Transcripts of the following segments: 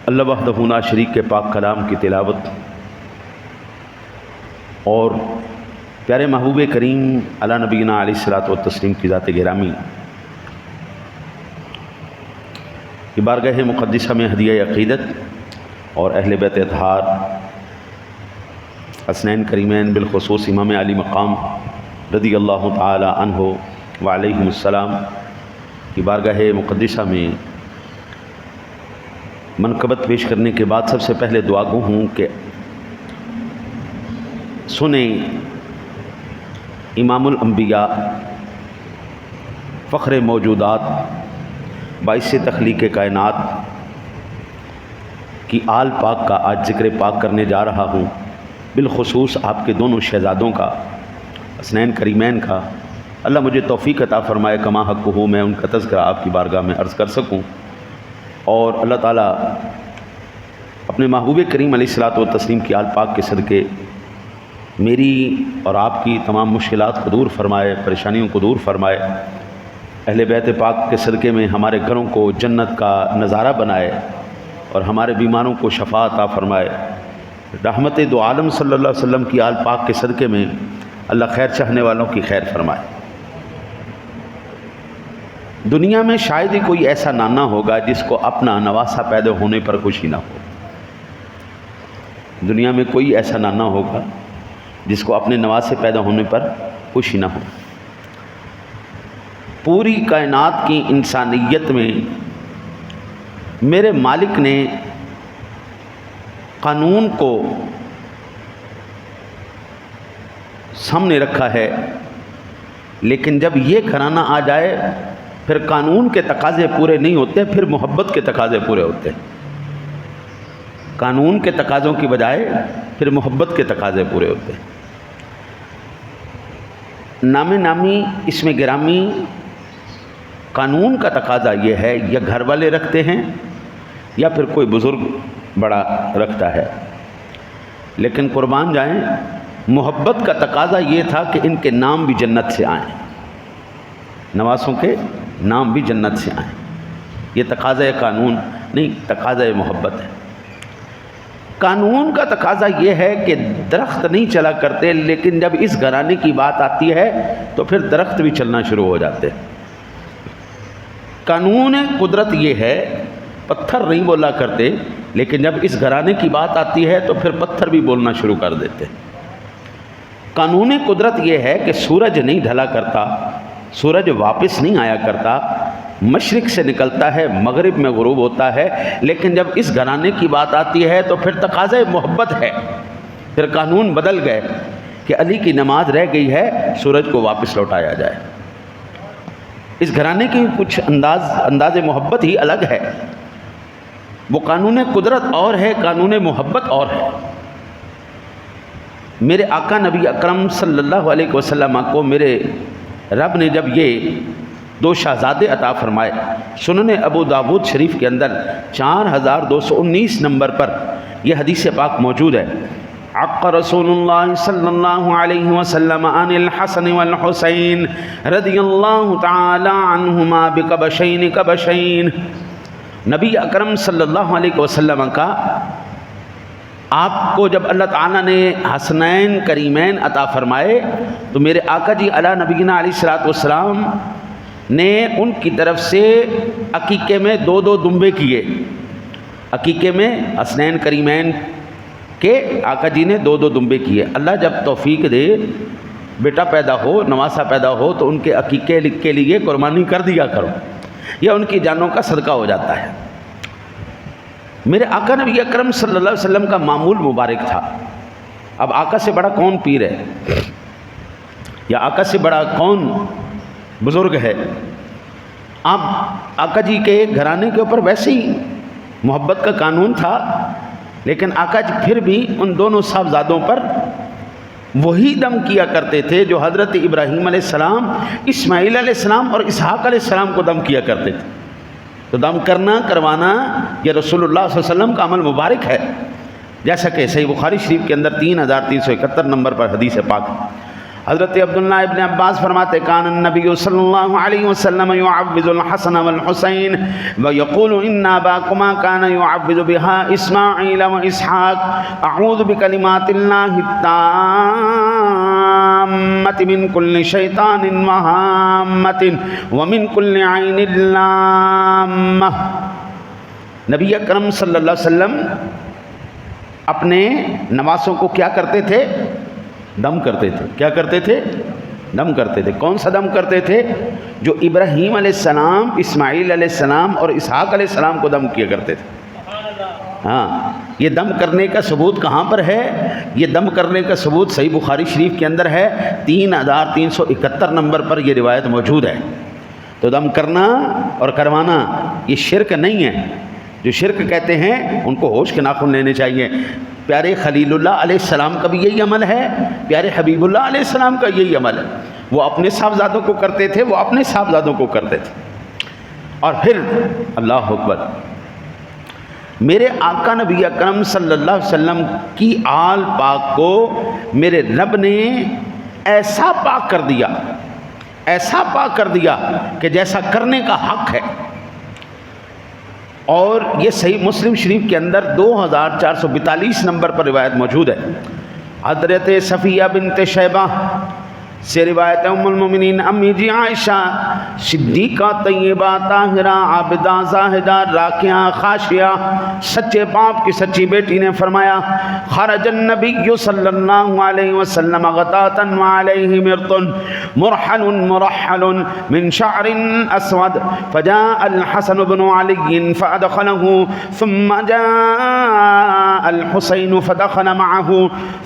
اللہ وحدہ لا شریک کے پاک کلام کی تلاوت اور پیارے محبوب کریم علی نبینا علیہ الصلوۃ والتسلیم کی ذات گرامی کی بارگاہ مقدسہ میں ہدیہ عقیدت اور اہل بیت اطہار حسنین کریمین بالخصوص امام علی مقام رضی اللہ تعالی عنہ وعلیہم السلام کی بارگاہ مقدسہ میں منقبت پیش کرنے کے بعد سب سے پہلے دعا گو ہوں کہ سنیں امام الانبیاء فخر موجودات باعث تخلیق کائنات کی آل پاک کا آج ذکر پاک کرنے جا رہا ہوں، بالخصوص آپ کے دونوں شہزادوں کا، حسنین کریمین کا۔ اللہ مجھے توفیق عطا فرمائے کما حق ہو میں ان کا تذکرہ آپ کی بارگاہ میں عرض کر سکوں، اور اللہ تعالیٰ اپنے محبوب کریم علیہ الصلوۃ والتسلیم کی آل پاک کے صدقے میری اور آپ کی تمام مشکلات کو دور فرمائے، پریشانیوں کو دور فرمائے، اہل بیت پاک کے صدقے میں ہمارے گھروں کو جنت کا نظارہ بنائے اور ہمارے بیماروں کو شفا عطا فرمائے۔ رحمت دو عالم صلی اللہ علیہ وسلم کی آل پاک کے صدقے میں اللہ خیر چاہنے والوں کی خیر فرمائے۔ دنیا میں شاید ہی کوئی ایسا نانا ہوگا جس کو اپنا نواسا پیدا ہونے پر خوشی نہ ہو۔ دنیا میں کوئی ایسا نانا ہوگا جس کو اپنے نواسے پیدا ہونے پر خوشی نہ ہو۔ پوری کائنات کی انسانیت میں میرے مالک نے قانون کو سامنے رکھا ہے، لیکن جب یہ گھرانہ آ جائے پھر قانون کے تقاضے پورے نہیں ہوتے، پھر محبت کے تقاضے پورے ہوتے ہیں۔ قانون کے تقاضوں کی بجائے پھر محبت کے تقاضے پورے ہوتے ہیں۔ نام نامی اس میں گرامی قانون کا تقاضا یہ ہے، یا گھر والے رکھتے ہیں یا پھر کوئی بزرگ بڑا رکھتا ہے، لیکن قربان جائیں محبت کا تقاضا یہ تھا کہ ان کے نام بھی جنت سے آئیں، نواسوں کے نام بھی جنت سے آئیں۔ یہ تقاضا قانون نہیں، تقاضا محبت ہے۔ قانون کا تقاضا یہ ہے کہ درخت نہیں چلا کرتے، لیکن جب اس گھرانے کی بات آتی ہے تو پھر درخت بھی چلنا شروع ہو جاتے ہیں۔ قانون قدرت یہ ہے، پتھر نہیں بولا کرتے، لیکن جب اس گھرانے کی بات آتی ہے تو پھر پتھر بھی بولنا شروع کر دیتے۔ قانون قدرت یہ ہے کہ سورج نہیں ڈھلا کرتا، سورج واپس نہیں آیا کرتا، مشرق سے نکلتا ہے مغرب میں غروب ہوتا ہے، لیکن جب اس گھرانے کی بات آتی ہے تو پھر تقاضا محبت ہے۔ پھر قانون بدل گئے کہ علی کی نماز رہ گئی ہے، سورج کو واپس لوٹایا جائے۔ اس گھرانے کی کچھ انداز محبت ہی الگ ہے۔ وہ قانون قدرت اور ہے، قانون محبت اور ہے۔ میرے آقا نبی اکرم صلی اللہ علیہ وسلم کو میرے رب نے جب یہ دو شہزادے عطا فرمائے، سنن ابو داود شریف کے اندر 4219 نمبر پر یہ حدیث پاک موجود ہے۔ عق رسول اللہ صلی اللہ علیہ وسلم عن الحسن والحسین رضی اللہ تعالی عنہما بکبشین کبشین۔ نبی اکرم صلی اللہ علیہ وسلم کا آپ کو جب اللہ تعالیٰ نے حسنین کریمین عطا فرمائے تو میرے آقا جی علی نبینا علیہ الصلوۃ والسلام نے ان کی طرف سے عقیقے میں 2 دمبے کیے۔ عقیقے میں حسنین کریمین کے آقا جی نے 2 دمبے کیے۔ اللہ جب توفیق دے بیٹا پیدا ہو، نواسا پیدا ہو تو ان کے عقیقے کے لیے قربانی کر دیا کرو، یا ان کی جانوں کا صدقہ ہو جاتا ہے۔ میرے آقا نبی اکرم صلی اللہ علیہ وسلم کا معمول مبارک تھا۔ اب آقا سے بڑا کون پیر ہے، یا آقا سے بڑا کون بزرگ ہے؟ اب آقا جی کے گھرانے کے اوپر ویسے ہی محبت کا قانون تھا، لیکن آقا جی پھر بھی ان دونوں صاحبزادوں پر وہی دم کیا کرتے تھے جو حضرت ابراہیم علیہ السلام، اسماعیل علیہ السلام اور اسحاق علیہ السلام کو دم کیا کرتے تھے۔ تو دم کرنا کروانا یہ رسول اللہ صلی اللہ علیہ وسلم کا عمل مبارک ہے، جیسا کہ صحیح بخاری شریف کے اندر 3371 نمبر پر حدیث پاک۔ حضرت عبداللہ ابن عباس فرماتے کان النبی صلی اللہ علیہ وسلم يعوذ الحسن والحسین ويقول ان اباكما كان يعوذ بها اسماعیل واسحاق اعوذ بکلمات اللہ التامۃ من كل شیطان وہامۃ ومن كل عین لامہ۔ نبی اکرم صلی اللہ علیہ وسلم اپنے نواسوں کو کیا کرتے تھے؟ دم کرتے تھے۔ کیا کرتے تھے؟ دم کرتے تھے۔ کون سا دم کرتے تھے؟ جو ابراہیم علیہ السلام، اسماعیل علیہ السلام اور اسحاق علیہ السلام کو دم کیا کرتے تھے۔ ہاں، یہ دم کرنے کا ثبوت کہاں پر ہے؟ یہ دم کرنے کا ثبوت صحیح بخاری شریف کے اندر ہے، 3371 نمبر پر یہ روایت موجود ہے۔ تو دم کرنا اور کروانا یہ شرک نہیں ہے۔ جو شرک کہتے ہیں ان کو ہوش کے ناخن لینے چاہیے۔ پیارے خلیل اللہ علیہ السلام کا بھی یہی عمل ہے، پیارے حبیب اللہ علیہ السلام کا یہی عمل ہے۔ وہ اپنے صاحبزادوں کو کرتے تھے، وہ اپنے صاحبزادوں کو کرتے تھے۔ اور پھر اللہ اکبر، میرے آقا نبی اکرم صلی اللہ علیہ وسلم کی آل پاک کو میرے رب نے ایسا پاک کر دیا، ایسا پاک کر دیا کہ جیسا کرنے کا حق ہے۔ اور یہ صحیح مسلم شریف کے اندر 2442 نمبر پر روایت موجود ہے۔ حضرت صفیہ بنت شیبہ سے روایت ہے، ام المومنین امی جی عائشہ صدیقہ طیبہ طاہرہ عابدہ زاہدہ راکعہ خاشعہ سچے باپ کی سچی بیٹی نے فرمایا خرج النبی صلی اللہ علیہ وسلم غطاۃ وعلیہ مرط مرحل مرحل من شعر اسود فجاء الحسن بن علی فادخله ثم جاء الحسین فدخل معه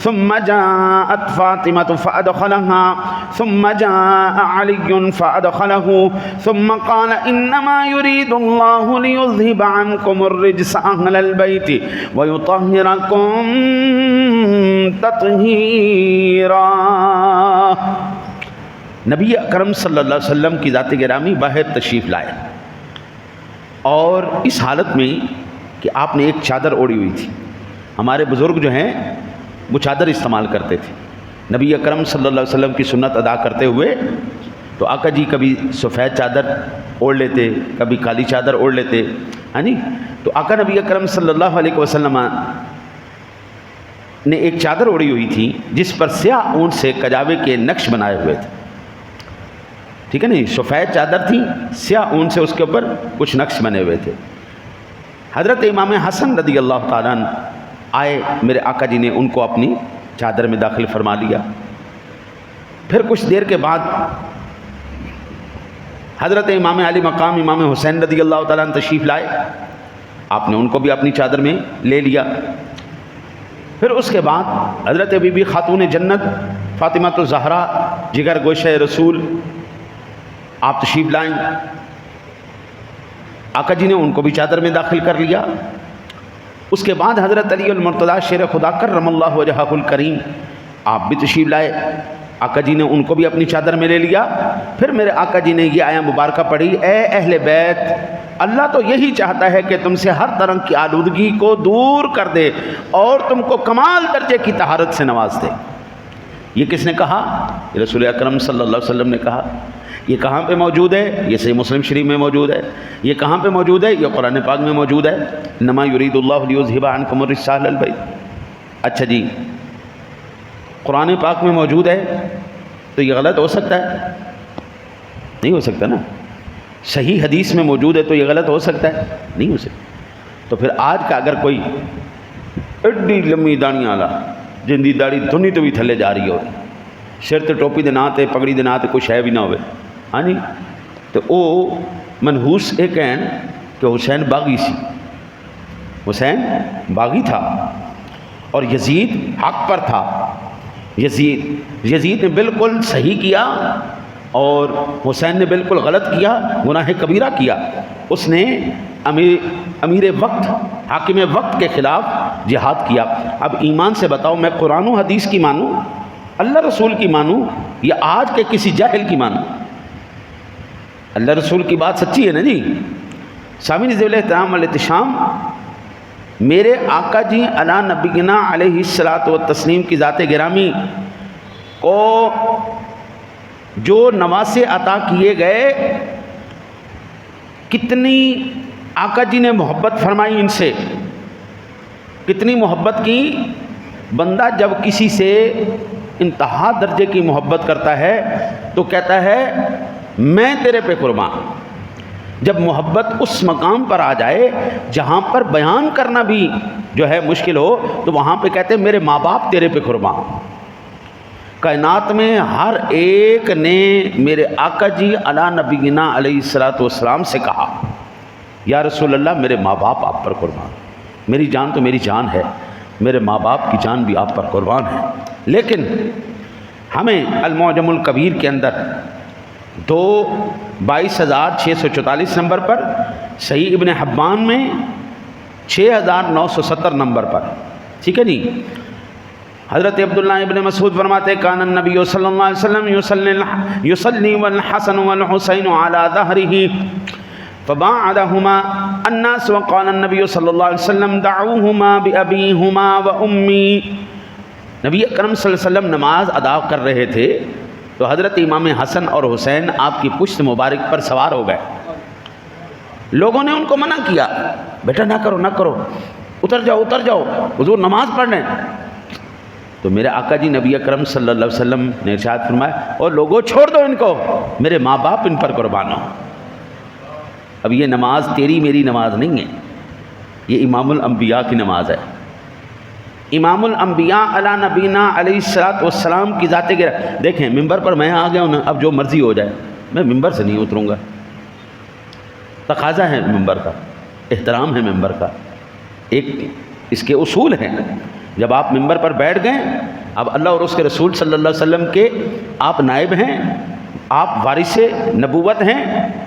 ثم جاءت فاطمة فادخلها ثم جاء علي فأدخله ثم قال إنما يريد الله ليذهب عنكم الرجس أهل البيت ويطهركم تطهيرا۔ نبی اکرم صلی اللہ علیہ وسلم کی ذات گرامی باہر تشریف لائے، اور اس حالت میں کہ آپ نے ایک چادر اوڑھی ہوئی تھی۔ ہمارے بزرگ جو ہیں وہ چادر استعمال کرتے تھے، نبی اکرم صلی اللہ علیہ وسلم کی سنت ادا کرتے ہوئے۔ تو آقا جی کبھی سفید چادر اوڑھ لیتے، کبھی کالی چادر اوڑھ لیتے، ہاں جی۔ تو آقا نبی اکرم صلی اللہ علیہ وسلم نے ایک چادر اوڑھی ہوئی تھی جس پر سیاہ اون سے کجاوے کے نقش بنائے ہوئے تھے، ٹھیک ہے نہیں؟ سفید چادر تھی، سیاہ اون سے اس کے اوپر کچھ نقش بنے ہوئے تھے۔ حضرت امام حسن رضی اللہ تعالیٰ عنہ آئے، میرے آقا جی نے ان کو اپنی چادر میں داخل فرما لیا۔ پھر کچھ دیر کے بعد حضرت امام علی مقام امام حسین رضی اللہ تعالیٰ عنہ تشریف لائے، آپ نے ان کو بھی اپنی چادر میں لے لیا۔ پھر اس کے بعد حضرت بی بی خاتون جنت فاطمہ الزہرا جگر گوشہ رسول آپ تشریف لائیں، آقا جی نے ان کو بھی چادر میں داخل کر لیا۔ اس کے بعد حضرت علی المرتضیٰ شیر خدا کرم اللہ وجہہ الکریم آپ بھی تشریف لائے، آقا جی نے ان کو بھی اپنی چادر میں لے لیا۔ پھر میرے آقا جی نے یہ آیہ مبارکہ پڑھی، اے اہل بیت، اللہ تو یہی چاہتا ہے کہ تم سے ہر طرح کی آلودگی کو دور کر دے اور تم کو کمال درجے کی طہارت سے نواز دے۔ یہ کس نے کہا؟ یہ رسول اکرم صلی اللہ علیہ وسلم نے کہا۔ یہ کہاں پہ موجود ہے؟ یہ صحیح مسلم شریف میں موجود ہے۔ یہ کہاں پہ موجود ہے؟ یہ قرآن پاک میں موجود ہے، انما یرید اللہ لیذھب عنکم الرجس اہل البیت۔ اچھا جی، قرآن پاک میں موجود ہے تو یہ غلط ہو سکتا ہے؟ نہیں ہو سکتا نا۔ صحیح حدیث میں موجود ہے تو یہ غلط ہو سکتا ہے؟ نہیں ہو سکتا۔ تو پھر آج کا اگر کوئی ایڈی لمبی داڑیاں والا جن دی داڑھی دھنی تو بھی تھلے جا رہی ہو، سر تے ٹوپی دے ناں تے پگڑی دے ناں تے کچھ ہے بھی نہ ہوئے، ہاں جی، تو وہ منحوس یہ کہن کہ حسین باغی سی، حسین باغی تھا اور یزید حق پر تھا۔ یزید نے بالکل صحیح کیا اور حسین نے بالکل غلط کیا، گناہ کبیرہ کیا۔ اس نے امیر وقت، حاکم وقت کے خلاف جہاد کیا۔ اب ایمان سے بتاؤ، میں قرآن و حدیث کی مانوں، اللہ رسول کی مانوں، یا آج کے کسی جاہل کی مانوں؟ اللہ رسول کی بات سچی ہے نا جی۔ سامعین ذوال احترام والاحتشام، میرے آقا جی علی نبینا علیہ الصلاۃ والتسلیم کی ذات گرامی کو جو نواسے عطا کیے گئے، کتنی آقا جی نے محبت فرمائی ان سے، کتنی محبت کی۔ بندہ جب کسی سے انتہا درجے کی محبت کرتا ہے تو کہتا ہے میں تیرے پہ قربان۔ جب محبت اس مقام پر آ جائے جہاں پر بیان کرنا بھی جو ہے مشکل ہو تو وہاں پہ کہتے ہیں میرے ماں باپ تیرے پہ قربان۔ کائنات میں ہر ایک نے میرے آقا جی علی نبینا علیہ الصلوۃ والسلام سے کہا یا رسول اللہ میرے ماں باپ آپ پر قربان، میری جان تو میری جان ہے، میرے ماں باپ کی جان بھی آپ پر قربان ہے۔ لیکن ہمیں المعجم الکبیر کے اندر 22,644 نمبر پر، صحیح ابن حبان میں 6,970 نمبر پر، ٹھیک ہے جی، حضرت عبداللہ ابن مسعود فرماتے کان النبی صلی اللہ علیہ وسلم یصلی والحسن والحسین علی ظہرہ فباعدہما الناس وقال النبی صلی اللہ علیہ وسلم دعوہما بأبیہما وأمی۔ نبی اکرم صلی اللہ علیہ وسلم نماز ادا کر رہے تھے تو حضرت امام حسن اور حسین آپ کی پشت مبارک پر سوار ہو گئے۔ لوگوں نے ان کو منع کیا، بیٹا نہ کرو نہ کرو، اتر جاؤ حضور نماز پڑھ رہے ہیں۔ تو میرے آقا جی نبی اکرم صلی اللہ علیہ وسلم نے ارشاد فرمایا اور لوگوں چھوڑ دو ان کو، میرے ماں باپ ان پر قربان ہو۔ اب یہ نماز تیری میری نماز نہیں ہے، یہ امام الانبیاء کی نماز ہے۔ امام الانبیاء علی نبینا علیہ الصلوۃ والسلام کی ذات گرامی۔ دیکھیں ممبر پر میں آ گیا ہوں نا، اب جو مرضی ہو جائے میں ممبر سے نہیں اتروں گا، تقاضا ہے ممبر کا، احترام ہے ممبر کا، ایک اس کے اصول ہیں۔ جب آپ ممبر پر بیٹھ گئے، اب اللہ اور اس کے رسول صلی اللہ علیہ وسلم کے آپ نائب ہیں، آپ وارث نبوت ہیں،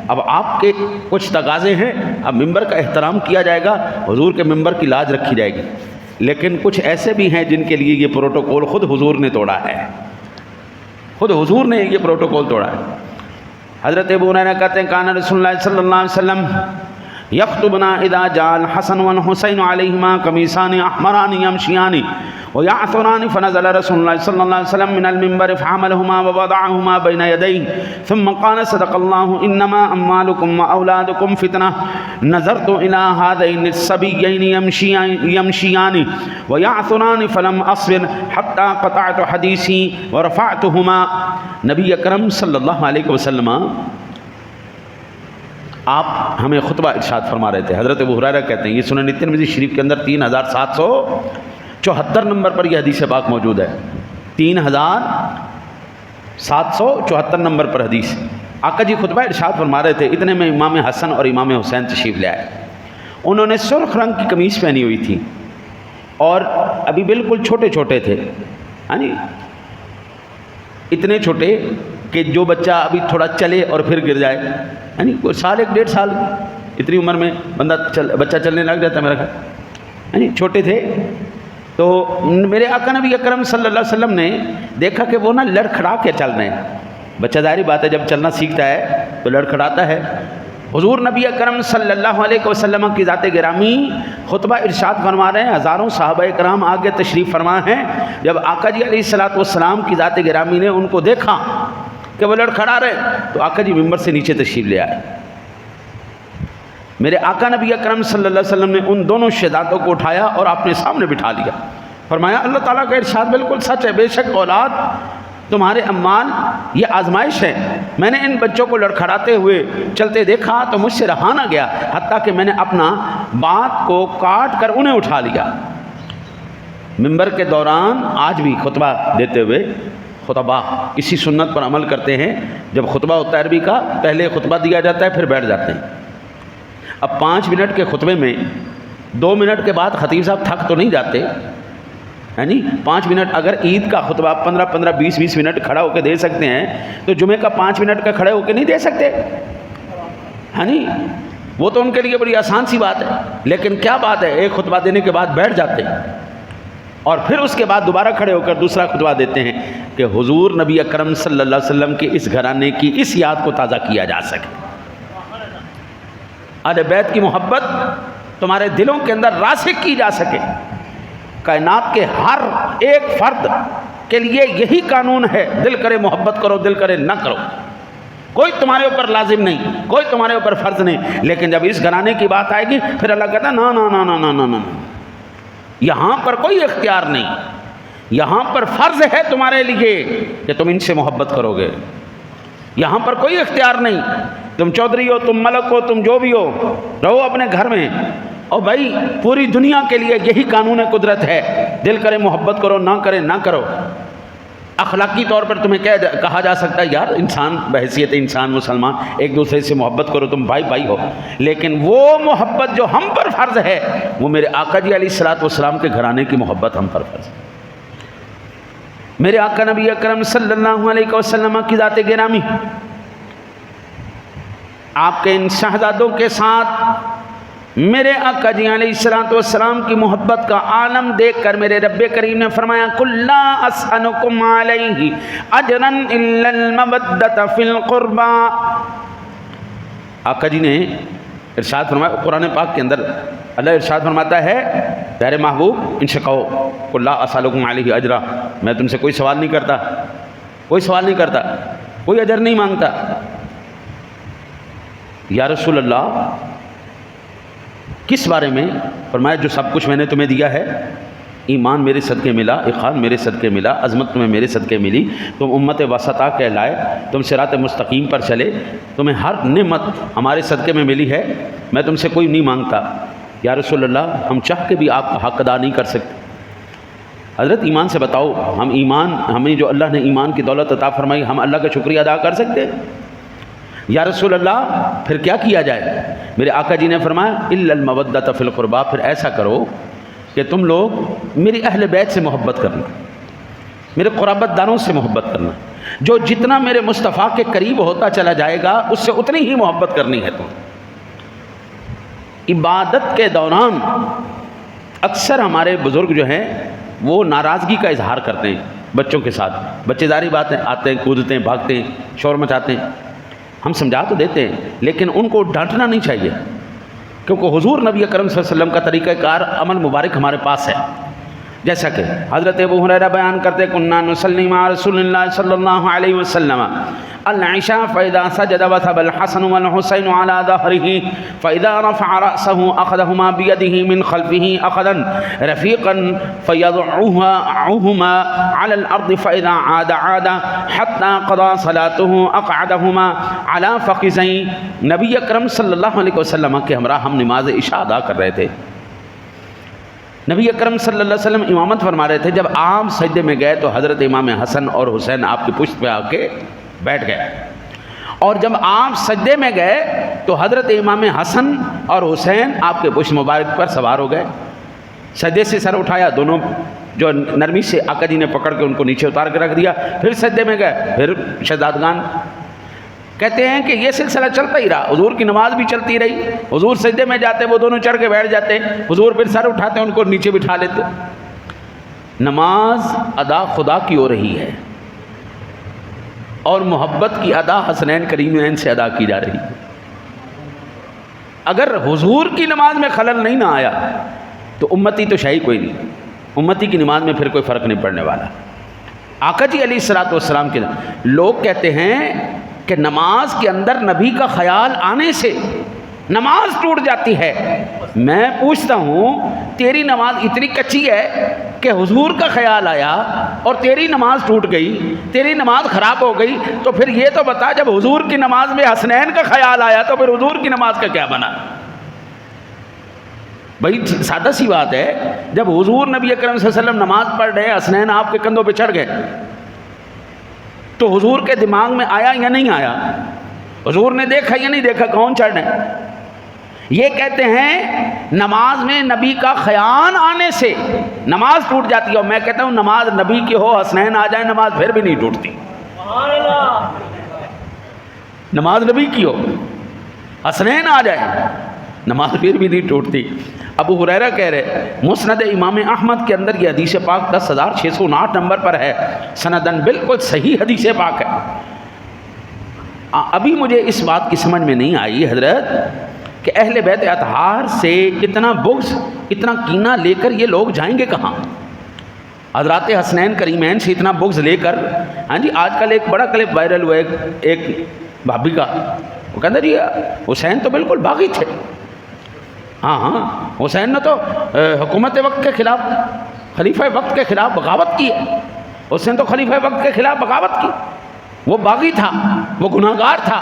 اب آپ کے کچھ تقاضے ہیں، اب ممبر کا احترام کیا جائے گا، حضور کے ممبر کی لاج رکھی جائے گی۔ لیکن کچھ ایسے بھی ہیں جن کے لیے یہ پروٹوکول خود حضور نے توڑا ہے، خود حضور نے یہ پروٹوکول توڑا ہے۔ حضرت ابو ہریرہ کہتے ہیں کان رسول اللہ صلی اللہ علیہ وسلم یخطبنا اذا جاء الحسن والحسین علیہما قمیصان احمران یمشیان ویعثران فنزل رسول اللہ صلی اللہ علیہ وسلم من المنبر فحملهما ووضعهما بین یدیہ ثم قال صدق اللہ انما اموالکم واولادکم فتنہ نظرت الى هذین الصبیین یمشیان ویعثران فلم اصبر حتی قطعت حدیثی ورفعتهما۔ نبی اکرم صلی اللہ علیہ وسلم آپ ہمیں خطبہ ارشاد فرما رہے تھے۔ حضرت ابو ہریرہ کہتے ہیں، یہ سنن ترمذی شریف کے اندر 3774 نمبر پر یہ حدیث پاک موجود ہے، 3774 نمبر پر حدیث۔ آقا جی خطبہ ارشاد فرما رہے تھے، اتنے میں امام حسن اور امام حسین تشریف لے آئے۔ انہوں نے سرخ رنگ کی قمیص پہنی ہوئی تھی اور ابھی بالکل چھوٹے چھوٹے تھے، یعنی اتنے چھوٹے کہ جو بچہ ابھی تھوڑا چلے اور پھر گر جائے، یعنی کوئی سال 1.5 سال اتنی عمر میں بچہ چلنے لگ جاتا ہے میرا خیال، یعنی چھوٹے تھے۔ تو میرے آقا نبی اکرم صلی اللہ علیہ وسلم نے دیکھا کہ وہ نا لڑکھڑا کے چل رہے ہیں۔ بچہ ظاہری بات ہے جب چلنا سیکھتا ہے تو لڑکھڑاتا ہے۔ حضور نبی اکرم صلی اللہ علیہ وسلم کی ذات گرامی خطبہ ارشاد فرما رہے ہیں، ہزاروں صحابہ کرام آگے تشریف فرما ہیں۔ جب آقا جی علیہ الصلوۃ والسلام کی ذات گرامی نے ان کو دیکھا کہ وہ لڑکھڑا رہے تو آقا جی ممبر سے نیچے تشریف لے آئے۔ میرے آقا نبی اکرم صلی اللہ علیہ وسلم نے ان دونوں شہزادوں کو اٹھایا اور اپنے سامنے بٹھا لیا، فرمایا اللہ تعالیٰ کا ارشاد بالکل سچ ہے، بے شک اولاد تمہارے امال یہ آزمائش ہے۔ میں نے ان بچوں کو لڑکھڑاتے ہوئے چلتے دیکھا تو مجھ سے رہا نہ گیا، حتیٰ کہ میں نے اپنا بات کو کاٹ کر انہیں اٹھا لیا۔ ممبر کے دوران آج بھی خطبہ دیتے ہوئے خطبہ کسی سنت پر عمل کرتے ہیں، جب خطبہ ہوتا ہے عربی کا پہلے خطبہ دیا جاتا ہے پھر بیٹھ جاتے ہیں۔ اب 5 منٹ کے خطبے میں 2 منٹ کے بعد خطیب صاحب تھک تو نہیں جاتے، یعنی 5 منٹ اگر عید کا خطبہ 15 20 منٹ کھڑا ہو کے دے سکتے ہیں تو جمعے کا 5 منٹ کا کھڑے ہو کے نہیں دے سکتے، یعنی وہ تو ان کے لیے بڑی آسان سی بات ہے۔ لیکن کیا بات ہے، ایک خطبہ دینے کے بعد بیٹھ جاتے ہیں اور پھر اس کے بعد دوبارہ کھڑے ہو کر دوسرا خطبہ دیتے ہیں کہ حضور نبی اکرم صلی اللہ علیہ وسلم کے اس گھرانے کی اس یاد کو تازہ کیا جا سکے، اہل بیت کی محبت تمہارے دلوں کے اندر راسخ کی جا سکے، کائنات کے ہر ایک فرد کے لیے یہی قانون ہے، دل کرے محبت کرو، دل کرے نہ کرو، کوئی تمہارے اوپر لازم نہیں، کوئی تمہارے اوپر فرض نہیں۔ لیکن جب اس گھرانے کی بات آئے گی پھر اللہ کہتا ہے نا نا نا نا نا نا نا، یہاں پر کوئی اختیار نہیں، یہاں پر فرض ہے تمہارے لیے کہ تم ان سے محبت کرو گے، یہاں پر کوئی اختیار نہیں۔ تم چودھری ہو، تم ملک ہو، تم جو بھی ہو، رہو اپنے گھر میں، اور بھائی پوری دنیا کے لیے یہی قانون قدرت ہے، دل کرے محبت کرو، نہ کرے نہ کرو۔ اخلاقی طور پر تمہیں کہا جا سکتا ہے یار انسان بحیثیت انسان مسلمان ایک دوسرے سے محبت کرو، تم بھائی بھائی ہو، لیکن وہ محبت جو ہم پر فرض ہے وہ میرے آقا جی علیہ الصلوۃ والسلام کے گھرانے کی محبت ہم پر فرض ہے۔ میرے آقا نبی اکرم صلی اللہ علیہ وسلم کی ذات گرامی، آپ کے ان شہزادوں کے ساتھ میرے آقا جی علیہ الصلوۃ والسلام کی محبت کا عالم دیکھ کر میرے رب کریم نے فرمایا قُل لَا أَسْأَلُكُمْ عَلَيْهِ أَجْرًا إِلَّا الْمَوَدَّةَ فِي الْقُرْبَى۔ آقا جی نے ارشاد فرمایا قرآن پاک کے اندر اللہ ارشاد فرماتا ہے پیارے محبوب ان سے کہو قُل لَا أَسْأَلُكُمْ عَلَيْهِ أَجْرًا، میں تم سے کوئی سوال نہیں کرتا، کوئی سوال نہیں کرتا، کوئی اجر نہیں مانگتا۔ یا رسول اللہ کس بارے میں؟ فرمایا جو سب کچھ میں نے تمہیں دیا ہے، ایمان میرے صدقے ملا، اخان میرے صدقے ملا، عظمت تمہیں میرے صدقے ملی، تم امت وسطا کہلائے، تم صراط مستقیم پر چلے، تمہیں ہر نعمت ہمارے صدقے میں ملی ہے، میں تم سے کوئی نہیں مانگتا۔ یا رسول اللہ ہم چاہ کے بھی آپ کا حق ادا نہیں کر سکتے۔ حضرت ایمان سے بتاؤ، ہم ایمان، ہمیں جو اللہ نے ایمان کی دولت عطا فرمائی، ہم اللہ کا شکریہ ادا کر سکتے؟ یا رسول اللہ پھر کیا کیا جائے؟ میرے آقا جی نے فرمایا الا المودۃ فی القربیٰ، پھر ایسا کرو کہ تم لوگ میری اہل بیت سے محبت کرنا، میرے قرابت داروں سے محبت کرنا، جو جتنا میرے مصطفیٰ کے قریب ہوتا چلا جائے گا اس سے اتنی ہی محبت کرنی ہے تم۔ عبادت کے دوران اکثر ہمارے بزرگ جو ہیں وہ ناراضگی کا اظہار کرتے ہیں بچوں کے ساتھ، بچے داری باتیں آتے ہیں، کودتے ہیں، بھاگتے ہیں، شور مچاتے ہیں، ہم سمجھا تو دیتے ہیں لیکن ان کو ڈانٹنا نہیں چاہیے، کیونکہ حضور نبی اکرم صلی اللہ علیہ وسلم کا طریقہ کار عمل مبارک ہمارے پاس ہے۔ جیسا کہ حضرت ابو ہریرہ بیان کرتے کننا نصلی مع رسول اللہ صلی اللہ علیہ وسلم العشاء فإذا سجد وثب الحسن والحسين على ظهره فإذا رفع رأسه أخذهما بيده من خلفه أخذا رفيقا فيضعهما على الأرض فإذا عاد حتى قضى صلاته أقعدهما على فخذيه۔ نبی اکرم صلی اللہ علیہ وسلم کے ہمراہ ہم نماز عشاء ادا کر رہے تھے، نبی اکرم صلی اللہ علیہ وسلم امامت فرما رہے تھے، جب آپ سجدے میں گئے تو حضرت امام حسن اور حسین آپ کی پشت پہ آ کے بیٹھ گئے، اور جب آپ سجدے میں گئے تو حضرت امام حسن اور حسین آپ کے پشت مبارک پر سوار ہو گئے، سجدے سے سر اٹھایا، دونوں جو نرمی سے آقا جی نے پکڑ کے ان کو نیچے اتار کے رکھ دیا، پھر سجدے میں گئے، پھر شہزادگان کہتے ہیں کہ یہ سلسلہ چلتا ہی رہا، حضور کی نماز بھی چلتی رہی، حضور سجدے میں جاتے وہ دونوں چڑھ کے بیٹھ جاتے، حضور پھر سر اٹھاتے ان کو نیچے بٹھا لیتے۔ نماز ادا خدا کی ہو رہی ہے اور محبت کی ادا حسنین کریمین سے ادا کی جا رہی ہے۔ اگر حضور کی نماز میں خلل نہیں نہ آیا تو امتی تو شاہی کوئی نہیں، امتی کی نماز میں پھر کوئی فرق نہیں پڑنے والا۔ آقا جی علیہ الصلوۃ والسلام کے لوگ کہتے ہیں کہ نماز کے اندر نبی کا خیال آنے سے نماز ٹوٹ جاتی ہے۔ میں پوچھتا ہوں تیری نماز اتنی کچی ہے کہ حضور کا خیال آیا اور تیری نماز ٹوٹ گئی، تیری نماز خراب ہو گئی، تو پھر یہ تو بتا جب حضور کی نماز میں حسنین کا خیال آیا تو پھر حضور کی نماز کا کیا بنا؟ بھائی سادہ سی بات ہے، جب حضور نبی اکرم صلی اللہ علیہ وسلم نماز پڑھ رہے، حسنین آپ کے کندھوں پہ چڑھ گئے، تو حضور کے دماغ میں آیا یا نہیں آیا؟ حضور نے دیکھا یا نہیں دیکھا کون چڑھ رہے ہیں؟ یہ کہتے ہیں نماز میں نبی کا خیال آنے سے نماز ٹوٹ جاتی ہے، اور میں کہتا ہوں نماز نبی کی ہو، حسنین آ جائے، نماز پھر بھی نہیں ٹوٹتی۔ نماز نبی کی ہو، حسنین آ جائے، نماز پھر بھی نہیں ٹوٹتی۔ ابو ہریرہ کہہ رہے مسند امام احمد کے اندر یہ حدیث پاک 10,659 نمبر پر ہے، سندن بالکل صحیح حدیث پاک ہے۔ ابھی مجھے اس بات کی سمجھ میں نہیں آئی حضرت کہ اہل بیت اطہار سے اتنا بغض، اتنا کینہ لے کر یہ لوگ جائیں گے کہاں؟ حضرات حسنین کریمین سے اتنا بغض لے کر، ہاں جی آج کل ایک بڑا کلپ وائرل ہوا ایک بھابی کا، وہ کہتا جی حسین تو بالکل باغی تھے، ہاں حسین نے تو حکومت وقت کے خلاف، خلیفہ وقت کے خلاف بغاوت کی ہے، حسین تو خلیفہ وقت کے خلاف بغاوت کی، وہ باغی تھا، وہ گناہگار تھا۔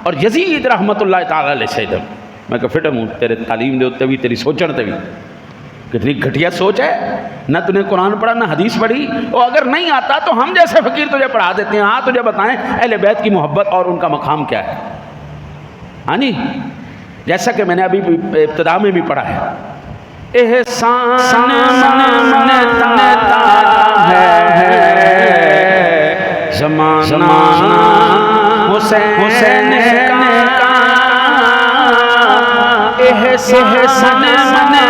اور یزید رحمت اللہ تعالی علیہ سیدم، میں کہ فٹم ہوں تیرے تعلیم دے ہوتے بھی، تیری سوچن تے بھی، کتنی گھٹیا سوچ ہے، نہ تو نے قرآن پڑھا نہ حدیث پڑھی، اور اگر نہیں آتا تو ہم جیسے فقیر تجھے پڑھا دیتے ہیں۔ ہاں تجھے بتائیں اہل بیت کی محبت اور ان کا مقام کیا ہے، ہاں جی جیسا کہ میں نے ابھی ابتدا میں بھی پڑھا ہے، احسان مانتا ہے زمانہ حسین کا، احسان مانتا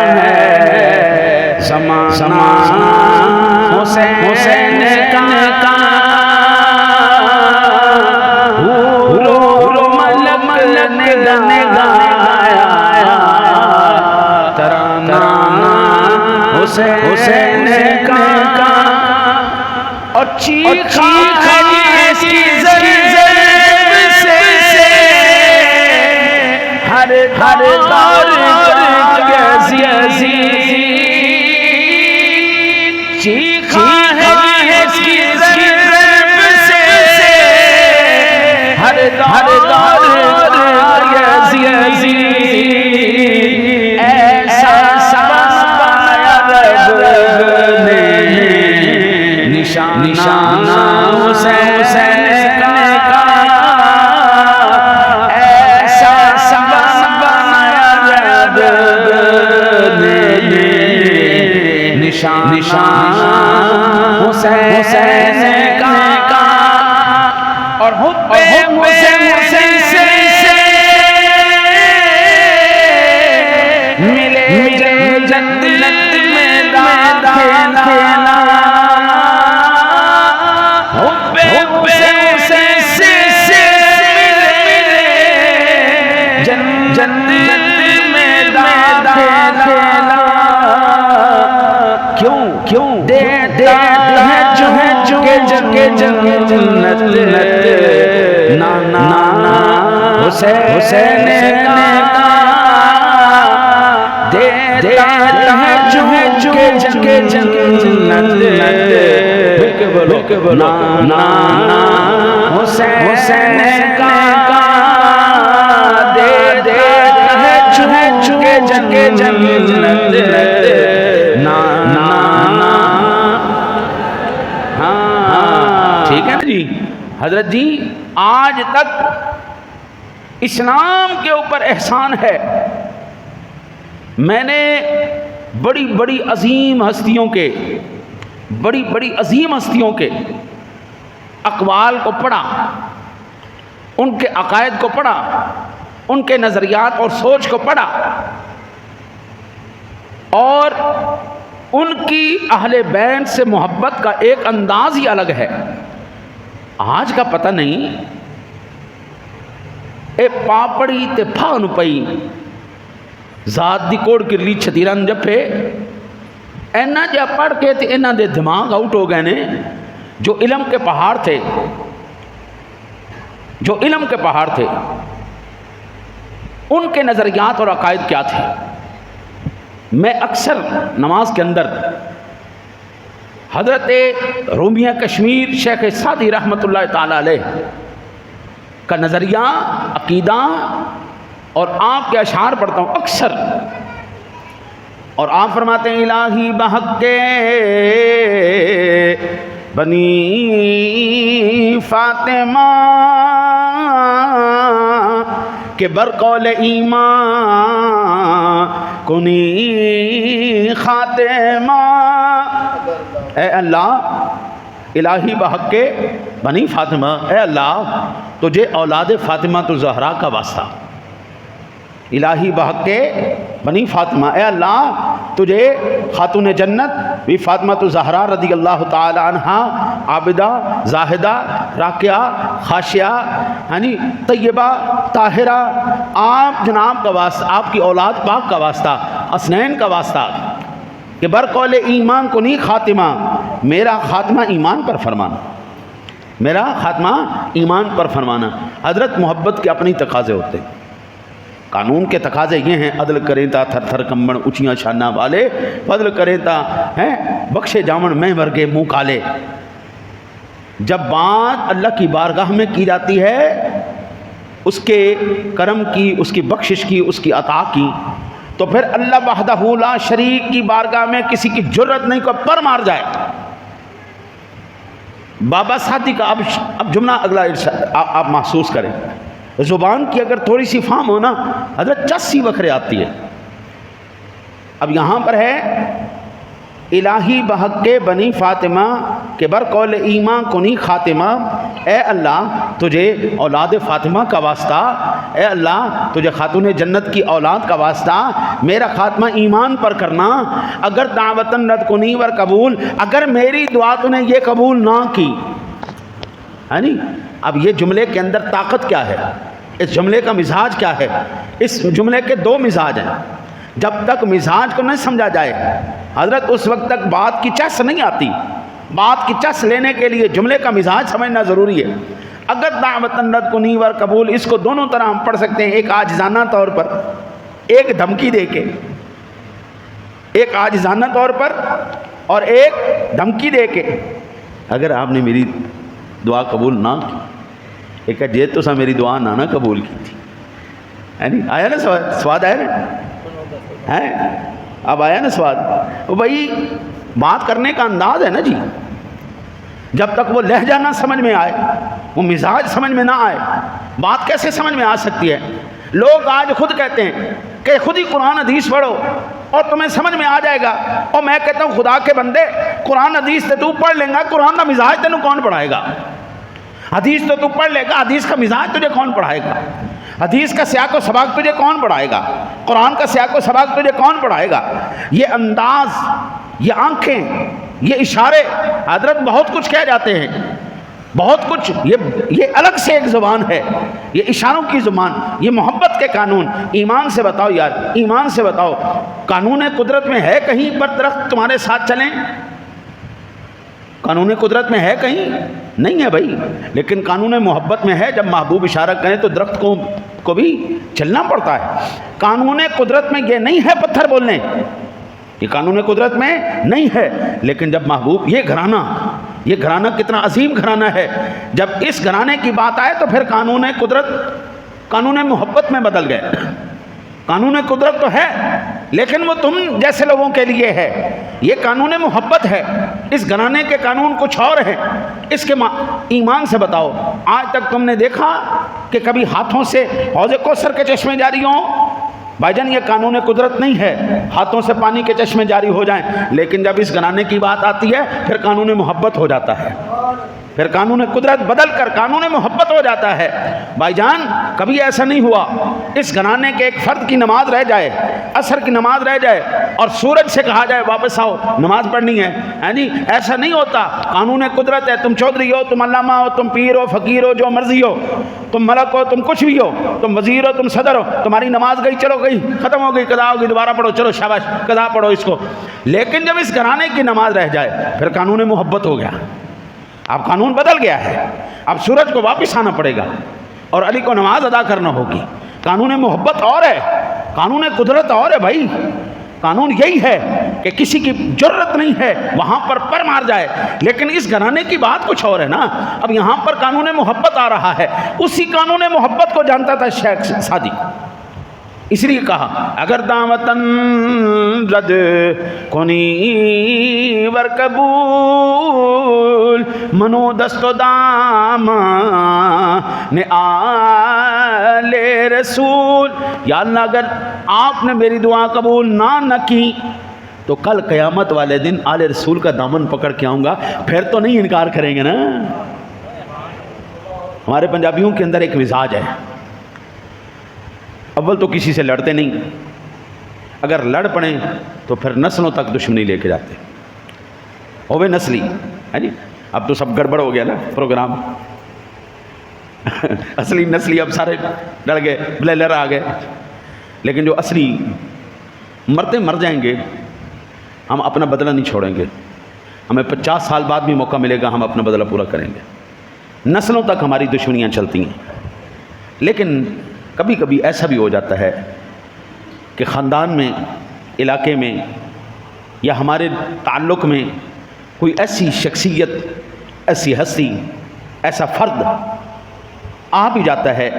ہے زمانہ حسین کا، حسین کا، اور چیخا اس کی ضرب سے ہر دور یزید، چیخا اس کی ضرب سے ہر دور یزید، نشانہ حسین کا، ایسا سبب بنایا رب نے، نشانہ حسین کا، اور حب حسین سے ملے جنت میں داخلہ، جنت میں داخلہ، کیوں دیتا ہے جنت، نانا حسین کا، دیتا ہے جنت، نانا حسین کا، جنت نانا، ہاں ٹھیک ہے نا جی۔ حضرت جی آج تک اسلام کے اوپر احسان ہے، میں نے بڑی بڑی عظیم ہستیوں کے اقوال کو پڑھا، ان کے عقائد کو پڑھا، ان کے نظریات اور سوچ کو پڑھا، اور ان کی اہل بیت سے محبت کا ایک انداز ہی الگ ہے۔ آج کا پتہ نہیں اے پاپڑی تے پھان پئی ذات دی کوڑ کرلی چھتیران جپے، اینا جا پڑھ کے تے اینا دے دماغ آؤٹ ہو گئے نے، جو علم کے پہاڑ تھے، ان کے نظریات اور عقائد کیا تھے۔ میں اکثر نماز کے اندر حضرت رومیہ کشمیر شیخ سعدی رحمت اللہ تعالی علیہ کا نظریہ، عقیدہ اور آپ کے اشعار پڑھتا ہوں اکثر، اور آپ فرماتے ہیں الہی بحق کے بنی فاطمہ کہ برقول ایمان کنی خاتمہ، اے اللہ الہی بحق کے بنی فاطمہ، اے اللہ تجھے اولاد فاطمہ تو زہرا کا واسطہ، الہی بحق کے بنی فاطمہ، اے اللہ تجھے خاتون جنت بھی فاطمہ تو زہرا رضی اللہ تعالی عنہا، عابدہ زاہدہ راکعہ خاشعہ طیبہ طاہرہ، آپ جناب کا واسطہ، آپ کی اولاد پاک کا واسطہ، حسنین کا واسطہ، کہ بر قول ایمان کو نہیں خاتمہ، میرا خاتمہ ایمان پر فرمانا، میرا خاتمہ ایمان پر فرمانا۔ حضرت محبت کے اپنی تقاضے ہوتے ہیں، قانون کے تقاضے یہ ہیں، عدل کریں تا تھر تھر کمبن اونچیاں شانہ والے، فضل کریں تا بخشے جامن میں ورگے منہ کالے۔ جب بات اللہ کی بارگاہ میں کی جاتی ہے، اس کے کرم کی، اس کی بخشش کی، اس کی عطا کی، تو پھر اللہ وحدہ لا شریک کی بارگاہ میں کسی کی جرت نہیں کو پر مار جائے۔ بابا سعدی کا اب جملہ اگلا آپ محسوس کریں، زبان کی اگر تھوڑی سی فہم ہو نا، حضرت چسی وکھرے آتی ہے۔ اب یہاں پر ہے الہی بحق بنی فاطمہ کہ بر قول ایمان کنی خاتمہ، اے اللہ تجھے اولاد فاطمہ کا واسطہ، اے اللہ تجھے خاتون جنت کی اولاد کا واسطہ میرا خاتمہ ایمان پر کرنا۔ اگر دعوتن رد کنی ور قبول، اگر میری دعا تو نے یہ قبول نہ کی، یعنی اب یہ جملے کے اندر طاقت کیا ہے، اس جملے کا مزاج کیا ہے؟ اس جملے کے دو مزاج ہیں۔ جب تک مزاج کو نہیں سمجھا جائے حضرت، اس وقت تک بات کی چس نہیں آتی۔ بات کی چس لینے کے لیے جملے کا مزاج سمجھنا ضروری ہے۔ اگر دعوتن رد کنی ور قبول، اس کو دونوں طرح ہم پڑھ سکتے ہیں، ایک عاجزانہ طور پر، ایک دھمکی دے کے، ایک عاجزانہ طور پر اور ایک دھمکی دے کے۔ اگر آپ نے میری دعا قبول نہ کی، ایک جے تو سا میری دعا نہ قبول کی تھی، یعنی آیا نا سواد، آیا نا اب آیا نا سواد۔ بھائی بات کرنے کا انداز ہے نا جی، جب تک وہ لہجہ نہ سمجھ میں آئے، وہ مزاج سمجھ میں نہ آئے، بات کیسے سمجھ میں آ سکتی ہے؟ لوگ آج خود کہتے ہیں کہ خود ہی قرآن حدیث پڑھو اور تمہیں سمجھ میں آ جائے گا، اور میں کہتا ہوں خدا کے بندے، قرآن حدیث تو پڑھ لیں گا، قرآن کا مزاج تینوں کون پڑھائے گا؟ حدیث تو پڑھ لے گا، حدیث کا مزاج تجھے کون پڑھائے گا؟ حدیث کا سیاق و سباق تجھے کون پڑھائے گا؟ قرآن کا سیاق و سباق تجھے کون پڑھائے گا؟ یہ انداز، یہ آنکھیں، یہ اشارے، حضرت بہت کچھ کہہ جاتے ہیں، بہت کچھ، یہ الگ سے ایک زبان ہے، یہ اشاروں کی زبان، یہ محبت کے قانون۔ ایمان سے بتاؤ یار، ایمان سے بتاؤ، قانون قدرت میں ہے کہیں پر درخت تمہارے ساتھ چلیں؟ قانون قدرت میں ہے کہیں؟ نہیں ہے بھائی، لیکن قانون محبت میں ہے، جب محبوب اشارہ کریں تو درخت کو بھی چلنا پڑتا ہے۔ قانون قدرت میں یہ نہیں ہے پتھر بولنے، یہ قانون قدرت میں نہیں ہے، لیکن جب محبوب، یہ گھرانہ کتنا عظیم گھرانہ ہے، جب اس گھرانے کی بات آئے تو پھر قانون قدرت قانون محبت میں بدل گئے۔ قانون قدرت تو ہے، لیکن وہ تم جیسے لوگوں کے لیے ہے، یہ قانون محبت ہے، اس گھرانے کے قانون کچھ اور ہیں۔ اس کے ایمان سے بتاؤ، آج تک تم نے دیکھا کہ کبھی ہاتھوں سے حوض کوثر کے چشمے جاری ہوں؟ بھائی جان یہ قانون قدرت نہیں ہے، ہاتھوں سے پانی کے چشمے جاری ہو جائیں، لیکن جب اس گھرانے کی بات آتی ہے پھر قانون محبت ہو جاتا ہے، پھر قانون قدرت بدل کر قانون محبت ہو جاتا ہے۔ بھائی جان کبھی ایسا نہیں ہوا اس گھرانے کے ایک فرد کی نماز رہ جائے، عصر کی نماز رہ جائے، اور سورج سے کہا جائے واپس آؤ نماز پڑھنی ہے، یعنی ایسا نہیں ہوتا۔ قانون قدرت ہے، تم چودھری ہو، تم علامہ ہو، تم پیر ہو، فقیر ہو، جو مرضی ہو، تم ملک ہو، تم کچھ بھی ہو، تم وزیر ہو، تم صدر ہو، تمہاری نماز گئی، چلو گئی، ختم ہو گئی، قضا ہوگی، دوبارہ پڑھو، چلو شاباش قضا پڑھو اس کو۔ لیکن جب اس گھرانے کی نماز رہ جائے پھر قانون محبت ہو گیا، اب قانون بدل گیا ہے، اب سورج کو واپس آنا پڑے گا اور علی کو نماز ادا کرنا ہوگی۔ قانون محبت اور ہے، قانون قدرت اور ہے بھائی۔ قانون یہی ہے کہ کسی کی جرت نہیں ہے وہاں پر مار جائے، لیکن اس گھرانے کی بات کچھ اور ہے نا۔ اب یہاں پر قانون محبت آ رہا ہے، اسی قانون محبت کو جانتا تھا شیخ سعدی، اس لیے کہا اگر دعوتن رد کنی ور قبول منو دست و دام نے آل رسول۔ یا اللہ اگر آپ نے میری دعا قبول نہ کی تو کل قیامت والے دن آل رسول کا دامن پکڑ کے آؤں گا، پھر تو نہیں انکار کریں گے نا۔ ہمارے پنجابیوں کے اندر ایک مزاج ہے، اول تو کسی سے لڑتے نہیں، اگر لڑ پڑیں تو پھر نسلوں تک دشمنی لے کے جاتے، ہوئے نسلی ہے جی۔ اب تو سب گڑبڑ ہو گیا نا پروگرام، اصلی نسلی اب سارے لڑ گئے، بلیلر آ گئے، لیکن جو اصلی مرتے مر جائیں گے، ہم اپنا بدلہ نہیں چھوڑیں گے. ہمیں 50 سال بعد بھی موقع ملے گا, ہم اپنا بدلہ پورا کریں گے. نسلوں تک ہماری دشمنیاں چلتی ہیں. لیکن کبھی کبھی ایسا بھی ہو جاتا ہے کہ خاندان میں, علاقے میں یا ہمارے تعلق میں کوئی ایسی شخصیت, ایسی ہستی, ایسا فرد آ بھی جاتا ہے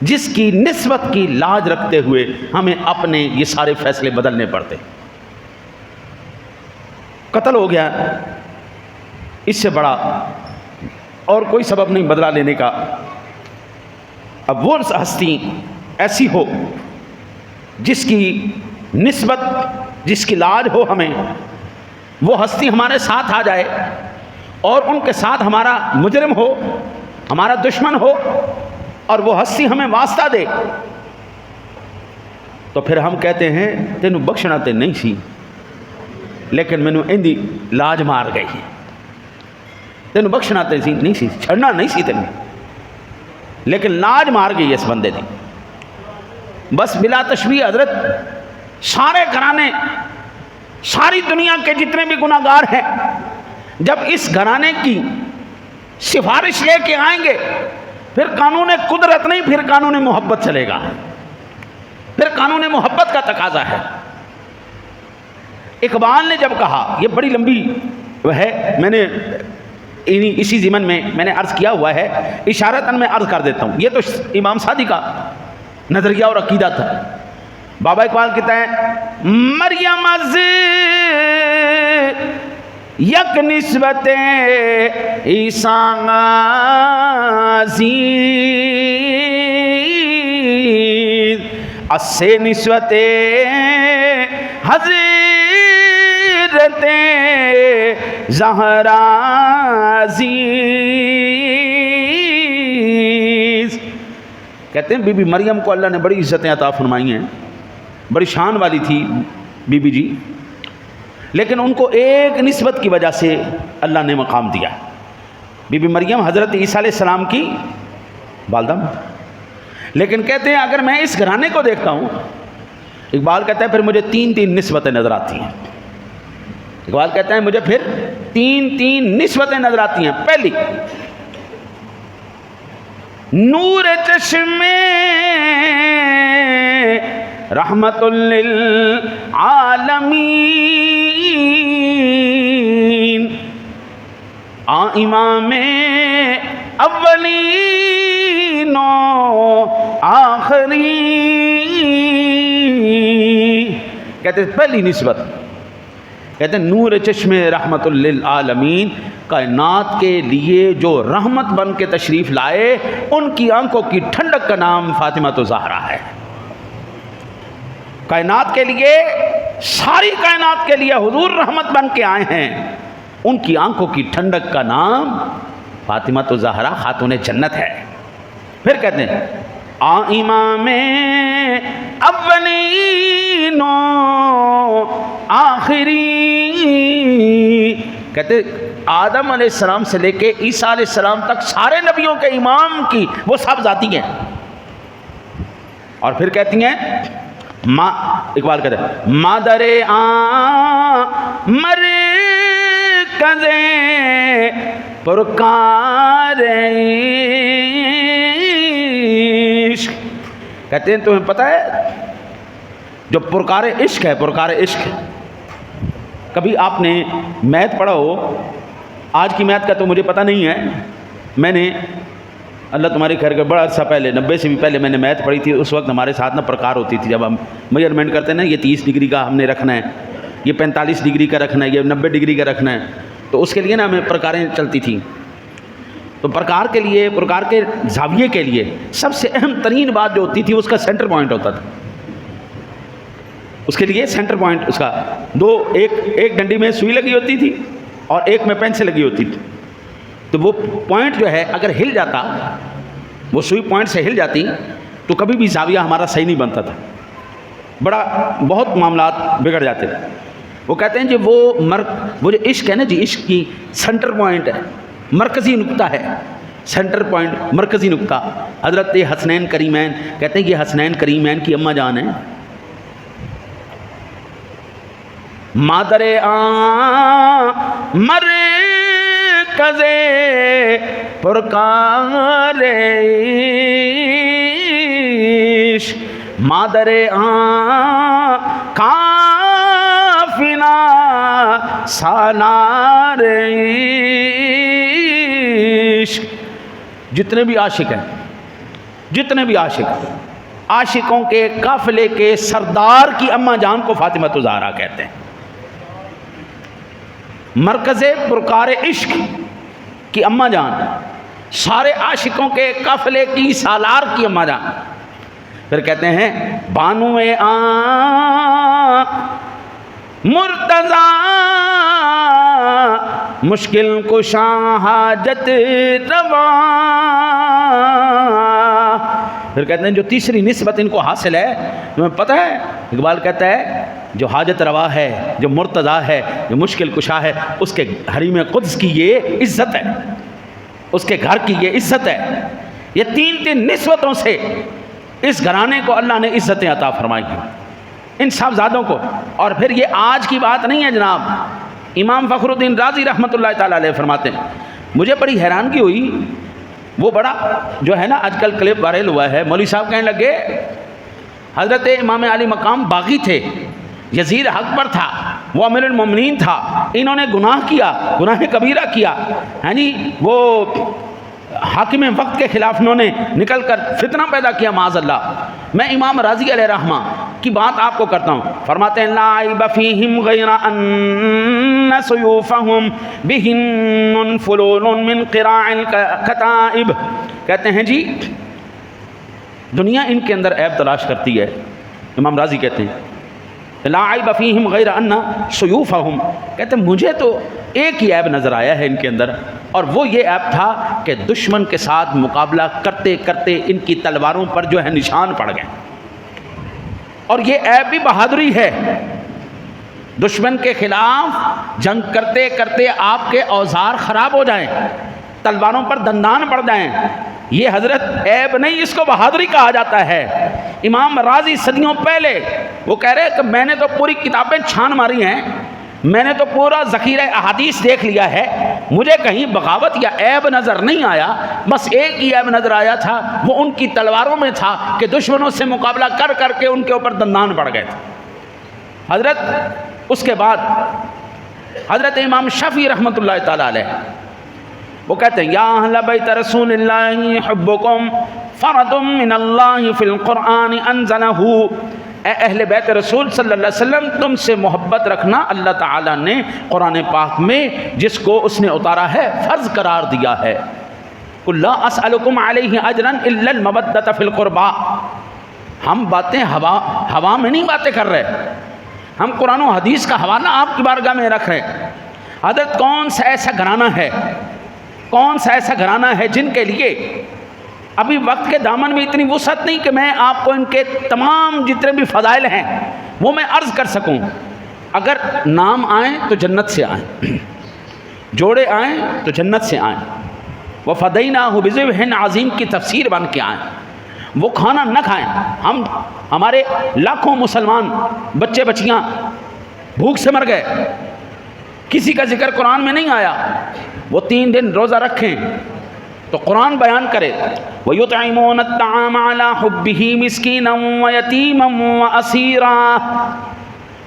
جس کی نسبت کی لاج رکھتے ہوئے ہمیں اپنے یہ سارے فیصلے بدلنے پڑتے. قتل ہو گیا, اس سے بڑا اور کوئی سبب نہیں بدلہ لینے کا. اب وہ ہستی ایسی ہو جس کی نسبت, جس کی لاج ہو ہمیں, وہ ہستی ہمارے ساتھ آ جائے اور ان کے ساتھ ہمارا مجرم ہو, ہمارا دشمن ہو, اور وہ ہستی ہمیں واسطہ دے, تو پھر ہم کہتے ہیں تینوں بخشنا تے نہیں سی, لیکن مینوں ایندی لاج مار گئی. تینوں بخشنا تے نہیں سی, چھڑنا نہیں سی تینوں, لیکن لاج مار گئی اس بندے نے. بس بلا تشبیہ حضرت سارے گھرانے, ساری دنیا کے جتنے بھی گناہ گار ہیں, جب اس گھرانے کی سفارش لے کے آئیں گے, پھر قانون قدرت نہیں, پھر قانون محبت چلے گا. پھر قانون محبت کا تقاضا ہے. اقبال نے جب کہا, یہ بڑی لمبی ہے, میں نے اسی ضمن میں نے عرض کیا ہوا ہے, اشارتاً میں عرض کر دیتا ہوں. یہ تو امام صادق کا نظریہ اور عقیدہ تھا. بابا اقبال کہتا ہے مریم از یک نسبت عیسیٰ عزیز اسے نسبت حضرت زہرا عزیز. کہتے ہیں بی بی مریم کو اللہ نے بڑی عزتیں عطا فرمائی ہیں, بڑی شان والی تھی بی بی جی, لیکن ان کو ایک نسبت کی وجہ سے اللہ نے مقام دیا. بی بی مریم حضرت عیسیٰ علیہ السلام کی والدہ, لیکن کہتے ہیں اگر میں اس گھرانے کو دیکھتا ہوں, اقبال کہتا ہے پھر مجھے 3 نسبتیں نظر آتی ہیں. اقبال کہتا ہے مجھے پھر 3 نسبتیں نظر آتی ہیں. پہلی, نور چشمے رحمت للعالمین امام اولین و آخرین. کہتے ہیں پہلی نسبت, کہتے ہیں نور چشم رحمت للعالمین, کائنات کے لیے جو رحمت بن کے تشریف لائے, ان کی آنکھوں کی ٹھنڈک کا نام فاطمہ زہرا ہے. کائنات کے لیے, ساری کائنات کے لیے حضور رحمت بن کے آئے ہیں, ان کی آنکھوں کی ٹھنڈک کا نام فاطمہ زہرا خاتون جنت ہے. پھر کہتے ہیں امام اولین و آخرین. کہتے آدم علیہ السلام سے لے کے عیسیٰ علیہ السلام تک سارے نبیوں کے امام کی وہ سب ذاتی ہیں. اور پھر کہتی ہیں اقبال کہتے ہیں مادر مرکز پرکار عشق. کہتے ہیں تمہیں پتہ ہے جو پرکار عشق ہے, پرکار عشق, کبھی آپ نے میتھ پڑھا ہو, آج کی میتھ کا تو مجھے پتہ نہیں ہے, میں نے اللہ تمہاری خیر کر بڑا عرصہ پہلے 90 سے بھی پہلے میں نے میتھ پڑھی تھی. اس وقت ہمارے ساتھ نا پرکار ہوتی تھی, جب ہم میجرمنٹ کرتے ہیں نا, یہ 30 ڈگری کا ہم نے رکھنا ہے, یہ 45 ڈگری کا رکھنا ہے, یہ 90 ڈگری کا رکھنا ہے, تو اس کے لیے نا ہمیں پرکاریں چلتی تھیں. تو پرکار کے لیے, پرکار کے زاویے کے لیے سب سے اہم ترین بات جو ہوتی تھی اس کا سینٹر پوائنٹ ہوتا تھا. اس کے لیے سینٹر پوائنٹ اس کا ایک ڈنڈی میں سوئی لگی ہوتی تھی اور ایک میں پینسل لگی ہوتی تھی. تو وہ پوائنٹ جو ہے اگر ہل جاتا, وہ سوئی پوائنٹ سے ہل جاتی, تو کبھی بھی زاویہ ہمارا صحیح نہیں بنتا تھا, بہت معاملات بگڑ جاتے تھے. وہ کہتے ہیں جی وہ جو عشق ہے نا جی, عشق کی سینٹر پوائنٹ ہے, مرکزی نقطہ ہے, سینٹر پوائنٹ, مرکزی نقطہ. حضرت حسنین کریمین کہتے ہیں یہ حسنین کریمین کی اماں جان ہیں, مادر مرکز پرکار عشق، مادر کافنا سالار عشق۔ جتنے بھی عاشق ہیں، جتنے بھی عاشق، عاشقوں کے قافلے کے سردار کی اماں جان کو فاطمہ الزہرا کہتے ہیں۔ مرکز پرکار عشق کی اماں جان، سارے عاشقوں کے قافلے کی سالار کی اماں جان۔ پھر کہتے ہیں بانو مرتضیٰ مشکل کشا حاجت روا۔ پھر کہتے ہیں جو تیسری نسبت ان کو حاصل ہے، تمہیں پتہ ہے اقبال کہتا ہے جو حاجت روا ہے، جو مرتضیٰ ہے، جو مشکل کشا ہے، اس کے حریم قدس کی یہ عزت ہے، اس کے گھر کی یہ عزت ہے۔ یہ تین نسبتوں سے اس گھرانے کو اللہ نے عزتیں عطا فرمائی ہیں، ان صاحبزادوں کو۔ اور پھر یہ آج کی بات نہیں ہے جناب، امام فخر الدین رازی رحمۃ اللہ تعالیٰ علیہ فرماتے ہیں، مجھے بڑی حیرانگی ہوئی، وہ بڑا جو ہے نا آج کل کلپ وائرل ہوا ہے، مولوی صاحب کہنے لگے حضرت امام علی مقام باغی تھے، یزید حق پر تھا، وہ امیر المومنین تھا، انہوں نے گناہ کیا، گناہ کبیرہ کیا، ہاں جی، وہ حاکم وقت کے خلاف انہوں نے نکل کر فتنہ پیدا کیا معاذ اللہ۔ میں امام رازی علیہ رحمہ کی بات آپ کو کرتا ہوں، فرماتے ہیں لا عیب فیہم غیر ان سیوفہم بہن فلول من قراع الکتائب۔ کہتے ہیں جی دنیا ان کے اندر عیب تلاش کرتی ہے، امام رازی کہتے ہیں لا عیب فیہم غیر ان سیوفہم، کہتے ہیں مجھے تو ایک ہی عیب نظر آیا ہے ان کے اندر، اور وہ یہ عیب تھا کہ دشمن کے ساتھ مقابلہ کرتے کرتے ان کی تلواروں پر جو ہے نشان پڑ گئے، اور یہ عیب بھی بہادری ہے، دشمن کے خلاف جنگ کرتے کرتے آپ کے اوزار خراب ہو جائیں، تلواروں پر دندان پڑ جائیں، یہ حضرت عیب نہیں، اس کو بہادری کہا جاتا ہے۔ امام رازی صدیوں پہلے وہ کہہ رہے کہ میں نے تو پوری کتابیں چھان ماری ہیں، میں نے تو پورا ذخیرہ احادیث دیکھ لیا ہے، مجھے کہیں بغاوت یا عیب نظر نہیں آیا، بس ایک ہی عیب نظر آیا تھا، وہ ان کی تلواروں میں تھا کہ دشمنوں سے مقابلہ کر کر کے ان کے اوپر دندان پڑ گئے تھے۔ حضرت اس کے بعد حضرت امام شافعی رحمۃ اللہ تعالی علیہ وہ کہتے ہیں یا اہل بیت رسول اللہ حبکم فرض من اللہ فی القرآن انزلہ، اے اہل بیت رسول صلی اللہ علیہ وسلم تم سے محبت رکھنا اللہ تعالیٰ نے قرآن پاک میں جس کو اس نے اتارا ہے فرض قرار دیا ہے۔ قل لا اسألکم علیہ اجرا الا المودۃ فی القربى، ہم باتیں ہوا میں نہیں باتیں کر رہے، ہم قرآن و حدیث کا حوالہ آپ کی بارگاہ میں رکھ رہے ہیں۔ حضرت کون سا ایسا گھرانہ ہے، کون سا ایسا گھرانہ ہے جن کے لیے ابھی وقت کے دامن میں اتنی وسعت نہیں کہ میں آپ کو ان کے تمام جتنے بھی فضائل ہیں وہ میں عرض کر سکوں۔ اگر نام آئیں تو جنت سے آئیں، جوڑے آئیں تو جنت سے آئیں، وَفَدَيْنَاهُ بِذِبْحٍ عَظِيمٍ کی تفسیر بن کے آئیں، وہ کھانا نہ کھائیں۔ ہمارے لاکھوں مسلمان بچے بچیاں بھوک سے مر گئے، کسی کا ذکر قرآن میں نہیں آیا، وہ 3 دن روزہ رکھیں تو قرآن بیان کرے وَيُطْعِمُونَ الطَّعَامَ عَلَى حُبِّهِ مِسْكِينًا وَيَتِيمًا وَأَسِيرًا،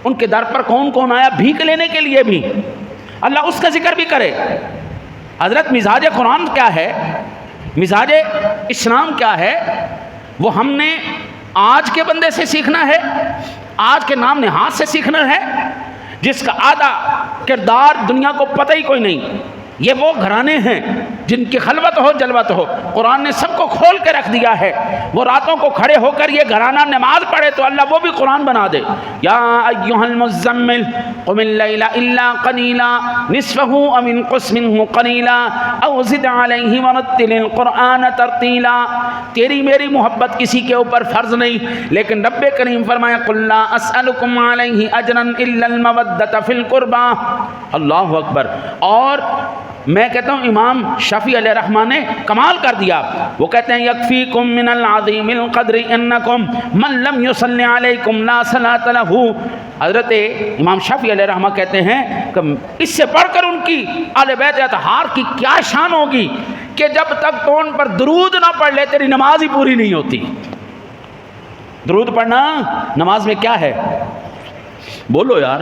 ان کے در پر کون کون آیا بھیک لینے کے لیے بھی، اللہ اس کا ذکر بھی کرے۔ حضرت مزاج قرآن کیا ہے، مزاج اسلام کیا ہے، وہ ہم نے آج کے بندے سے سیکھنا ہے، آج کے نام نہاد سے سیکھنا ہے جس کا آدھا کردار دنیا کو پتہ ہی کوئی نہیں۔ یہ وہ گھرانے ہیں جن کی خلوت ہو جلوت ہو، قرآن نے سب کو کھول کے رکھ دیا ہے، وہ راتوں کو کھڑے ہو کر یہ گھرانہ نماز پڑھے تو اللہ وہ بھی قرآن بنا دے۔ یا ایھا المزمل قم اللیل الا قلیلا نصفہ او انقص منہ قلیلا او زد علیہ ورتل القرآن ترتیلا، تیری میری محبت کسی کے اوپر فرض نہیں، لیکن رب کریم فرمایا قل لا اسألکم علیہ اجرا الا المودۃ فی القربى، اللہ اکبر۔ اور میں کہتا ہوں امام شافعی علیہ رحمہ نے کمال کر دیا. وہ کہتے ہیں یکفیکم من العظیم القدر انکم من لم یصلی علیکم لا صلاۃ لہ. حضرت امام شافعی علیہ رحمہ کہتے ہیں کہ اس سے بڑھ کر ان کی اہل بیت اطہار کی کیا شان ہوگی کہ جب تک تو ان پر درود نہ پڑھ لے تیری نماز ہی پوری نہیں ہوتی. درود پڑھنا نماز میں کیا ہے؟ بولو یار.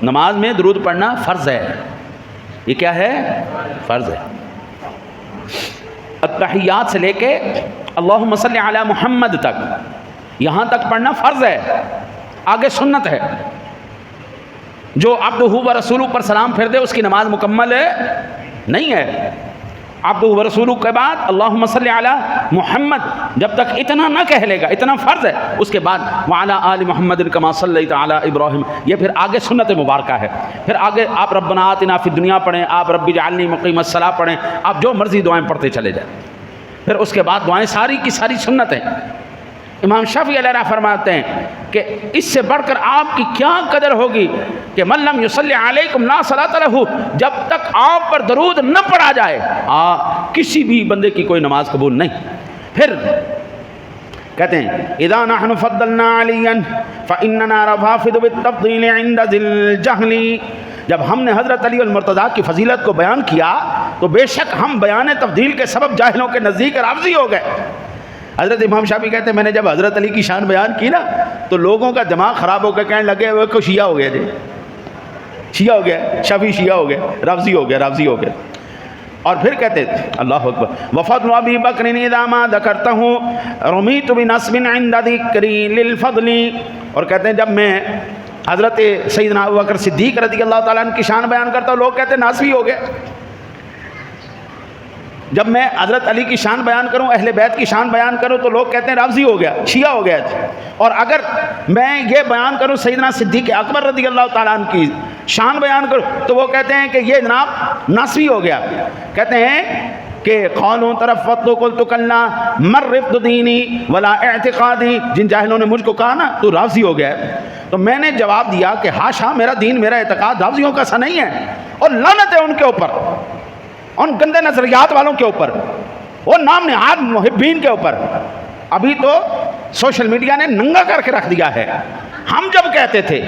نماز میں درود پڑھنا فرض ہے. یہ کیا ہے؟ فرض ہے. التحیات سے لے کے اللہم صلی علی محمد تک یہاں تک پڑھنا فرض ہے. آگے سنت ہے. جو عبدہ و رسولہ پر سلام پھر دے اس کی نماز مکمل نہیں ہے. عبدہ و رسولہ کے بعد اللہم صلی علی محمد جب تک اتنا نہ کہہ لے گا، اتنا فرض ہے. اس کے بعد وعلی آل محمد کما صلیت علی ابراہیم، یہ پھر آگے سنت مبارکہ ہے. پھر آگے آپ ربنا آتنا فی الدنیا پڑھیں، آپ رب اجعلنی مقیم الصلاۃ پڑھیں، آپ جو مرضی دعائیں پڑھتے چلے جائیں. پھر اس کے بعد دعائیں ساری کی ساری سنت ہیں. امام شافعی علیہ رحمہ فرماتے ہیں کہ اس سے بڑھ کر آپ کی کیا قدر ہوگی کہ من لم یصلی علیکم لا صلاۃ لہ، جب تک آپ پر درود نہ پڑھا جائے کسی بھی بندے کی کوئی نماز قبول نہیں. پھر کہتے ہیں اذا نحن فضلنا علیا فاننا رفافض بالتفضیل عند ذی الجہل. جب ہم نے حضرت علی المرتضیٰ کی فضیلت کو بیان کیا تو بے شک ہم بیان تفضیل کے سبب جاہلوں کے نزدیک رافضی ہو گئے. حضرت امام شافعی کہتے ہیں میں نے جب حضرت علی کی شان بیان کی نا تو لوگوں کا دماغ خراب ہو کے کہنے لگے وہ کو شیعہ ہو گیا جی، شیعہ ہو گیا، شافعی شیعہ ہو گیا، رافضی ہو گیا، رافضی ہو گیا. اور پھر کہتے ہیں اللہ اکبر وفضل ابی بکر اذا ما ذکرتہ رمیت بنصب عند ذکری للفضل. اور کہتے ہیں جب میں حضرت سیدنا ابوبکر صدیق رضی اللہ تعالیٰ عنہ کی شان بیان کرتا ہوں لوگ کہتے ہیں ناصبی ہو گئے. جب میں حضرت علی کی شان بیان کروں، اہل بیت کی شان بیان کروں تو لوگ کہتے ہیں رافضی ہو گیا، شیعہ ہو گیا. اور اگر میں یہ بیان کروں سیدنا صدیق اکبر رضی اللہ تعالیٰ عنہ کی شان بیان کروں تو وہ کہتے ہیں کہ یہ جناب ناصبی ہو گیا. کہتے ہیں کہ قولوں طرف فتو قلت کلنا مرفت دینی ولا اعتقادی. جن جاہلوں نے مجھ کو کہا نا تو رافضی ہو گیا تو میں نے جواب دیا کہ ہاشا، میرا دین میرا اعتقاد رافضیوں کا سا نہیں ہے. اور لعنت ہے ان کے اوپر، ان گندے نظریات والوں کے اوپر، وہ نام نہاد محبین کے اوپر. ابھی تو سوشل میڈیا نے ننگا کر کے رکھ دیا ہے. ہم جب کہتے تھے